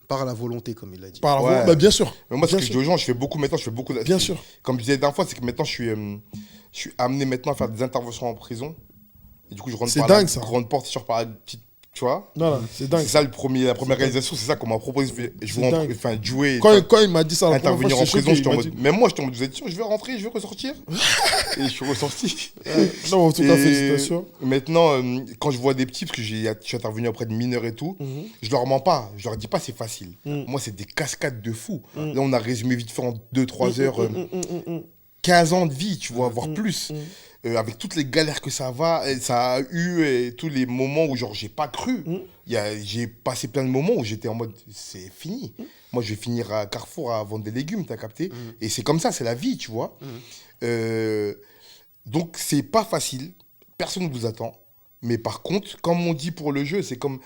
par la volonté, comme il l'a dit. par la Ouais. voix. Bah, bien sûr. Mais moi, ce Bien que je sûr. dis aux gens, je fais beaucoup de... Bien sûr. Comme je disais la dernière fois, c'est que maintenant, je suis amené maintenant à faire des interventions en prison. Et du coup, je rentre C'est par dingue, la ça. grande porte, je sors par la petite Tu vois? Non, c'est dingue. C'est ça la première réalisation, c'est ça qu'on m'a proposé. Je veux dingue. jouer. Quand il m'a dit ça, la première intervenir fois, en j'étais prison, choqué, j'étais en il m'a mode. dit- Même moi, j'étais en mode, vous êtes sûr, je vais rentrer, je vais ressortir. Et je suis ressorti. Non, en tout cas, Et félicitations. Maintenant, quand je vois des petits, parce que je suis intervenu auprès de mineurs et tout, je leur mens pas. Je leur dis pas c'est facile. Moi, c'est des cascades de fou. Là, on a résumé vite fait en 2-3 heures 15 ans de vie, tu vois, voire plus. Avec toutes les galères que ça a eu et tous les moments où genre j'ai pas cru. J'ai passé plein de moments où j'étais en mode c'est fini. Moi, je vais finir à Carrefour à vendre des légumes, t'as capté? Et c'est comme ça, c'est la vie, tu vois. Donc, c'est pas facile. Personne ne vous attend. Mais par contre, comme on dit pour le jeu, c'est comme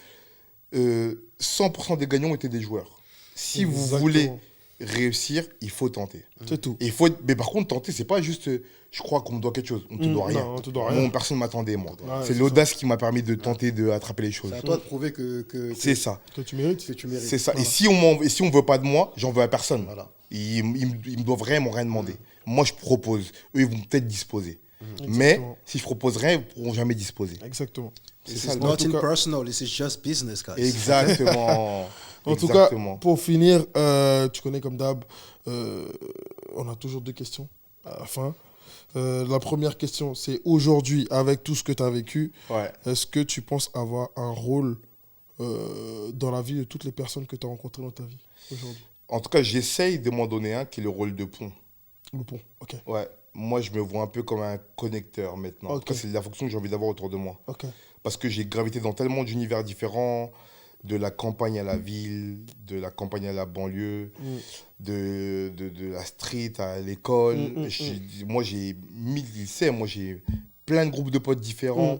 100% des gagnants étaient des joueurs. Si vous Exactement. voulez réussir, il faut tenter. C'est tout. Et mais par contre, tenter, c'est pas juste je crois qu'on me doit quelque chose. On te doit rien. Non, on te doit rien. Moi, personne ne m'attendait, moi. Ouais, c'est c'est l'audace qui m'a permis de tenter d'attraper les choses. C'est à toi de prouver que C'est ça. Que tu mérites. que tu mérites. C'est ça. Et si on veut pas de moi, j'en veux à personne. Voilà. Ils me doivent vraiment rien demander. Moi, je propose. Eux, ils vont peut-être disposer. Mais Exactement. si je propose rien, ils ne pourront jamais disposer. Exactement. C'est This ça. is le- not En tout cas- impersonal, this is just business, guys. Exactement. En tout Exactement. cas, pour finir, tu connais comme d'hab, on a toujours 2 questions à la fin. La première question, c'est aujourd'hui, avec tout ce que tu as vécu, Ouais. est-ce que tu penses avoir un rôle dans la vie de toutes les personnes que tu as rencontrées dans ta vie aujourd'hui? En tout cas, j'essaye de m'en donner un qui est le rôle de pont. Le pont, ok. Ouais. Moi, je me vois un peu comme un connecteur maintenant. En Ok. tout cas, c'est la fonction que j'ai envie d'avoir autour de moi. Ok. Parce que j'ai gravité dans tellement d'univers différents, de la campagne à la ville, de la campagne à la banlieue, de la street à l'école. Moi, j'ai plein de groupes de potes différents.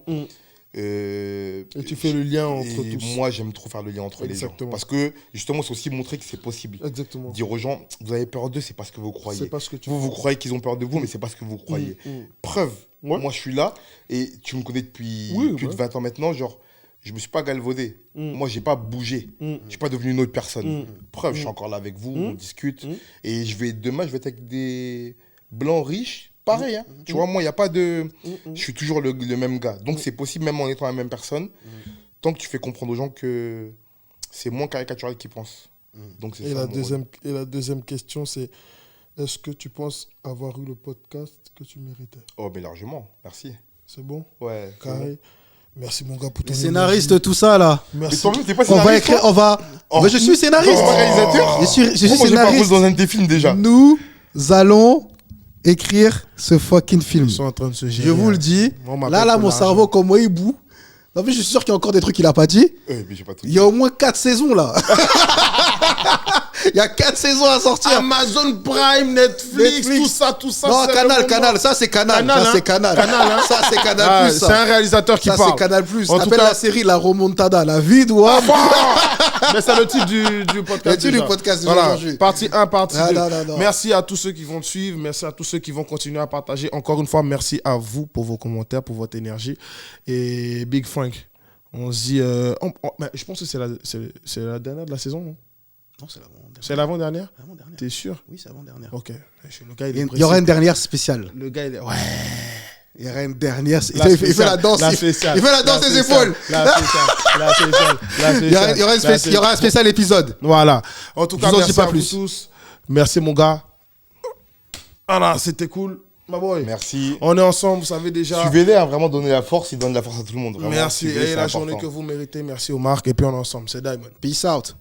Et tu fais le lien entre et tous. moi, j'aime trop faire le lien entre Exactement. les gens. Parce que, justement, c'est aussi montrer que c'est possible. Exactement. Dire aux gens, vous avez peur d'eux, c'est parce que vous croyez. C'est parce que tu Vous croyez qu'ils ont peur de vous, mais c'est parce que vous croyez. Preuve, Ouais. moi je suis là et tu me connais depuis Oui, plus ouais. de 20 ans maintenant, genre je me suis pas galvaudé. Moi j'ai pas bougé. Je suis pas devenu une autre personne. Preuve, je suis encore là avec vous, on discute et demain je vais être avec des blancs riches, pareil. Hein. Tu vois, moi il y a pas de je suis toujours le même gars. Donc c'est possible même en étant la même personne tant que tu fais comprendre aux gens que c'est moins caricatural qu'ils pensent. Donc c'est Et ça. la deuxième question, c'est est-ce que tu penses avoir eu le podcast que tu méritais? Oh mais largement, merci. C'est bon? Ouais. c'est bon. Carré. Merci mon gars pour ton Les scénaristes, tout ça là. Mais Merci. toi, t'es pas On va scénariste, écrire, toi on va. Oh. Mais je suis scénariste. T'es pas réalisateur Je suis Moi, j'ai pas scénariste. rôle dans un de tes films déjà. Nous allons écrire ce fucking film. Ils sont en train de se gérer. Je vous le dis. On m'appelle Là, pour mon l'argent. cerveau, comme moi, il bout. En fait, je suis sûr qu'il y a encore des trucs qu'il a pas dit. Mais j'ai pas tout Il y a au moins 4 saisons là. Il y a 4 saisons à sortir. Amazon Prime, Netflix, Netflix. tout ça. Non, c'est Canal, le Canal, moment. ça c'est Canal. Canal, Ça hein. c'est Canal. Ça c'est Canal Ah, Plus. c'est un réalisateur qui Ça parle. c'est Canal Plus. En tout Appelle cas- la série La Remontada, la vie de Wam. Mais c'est le titre du podcast. Le titre du déjà. podcast Voilà. d'aujourd'hui. Partie 1, partie Ah, 2. non. Merci à tous ceux qui vont te suivre. Merci à tous ceux qui vont continuer à partager. Encore une fois, merci à vous pour vos commentaires, pour votre énergie. Et Big Frank, on se dit. Mais je pense que c'est la dernière de la saison, non? Non, c'est l'avant-dernière. C'est l'avant-dernière? L'avant-dernière. T'es sûr? Oui, c'est l'avant-dernière. Ok. Le gars, il Il est y précis. aura une dernière spéciale. Le gars, il est. Ouais. Il y aura une dernière. Il La fait spéciale, la danse. la Il spéciale, fait la danse la des spéciale, épaules. La spéciale. Il y aura un spécial épisode. Voilà. En tout cas, Je vous en merci dis pas à plus. vous tous. Merci, mon gars. Voilà, c'était cool. Ma boy. Merci. On est ensemble, vous savez déjà. Suivez-les, à vraiment donner la force, ils donnent la force à tout le monde. Vraiment. Merci. Suivez-les, Et c'est la journée important. que vous méritez. Merci aux marques. Et puis on est ensemble. C'est Diamond. Peace out.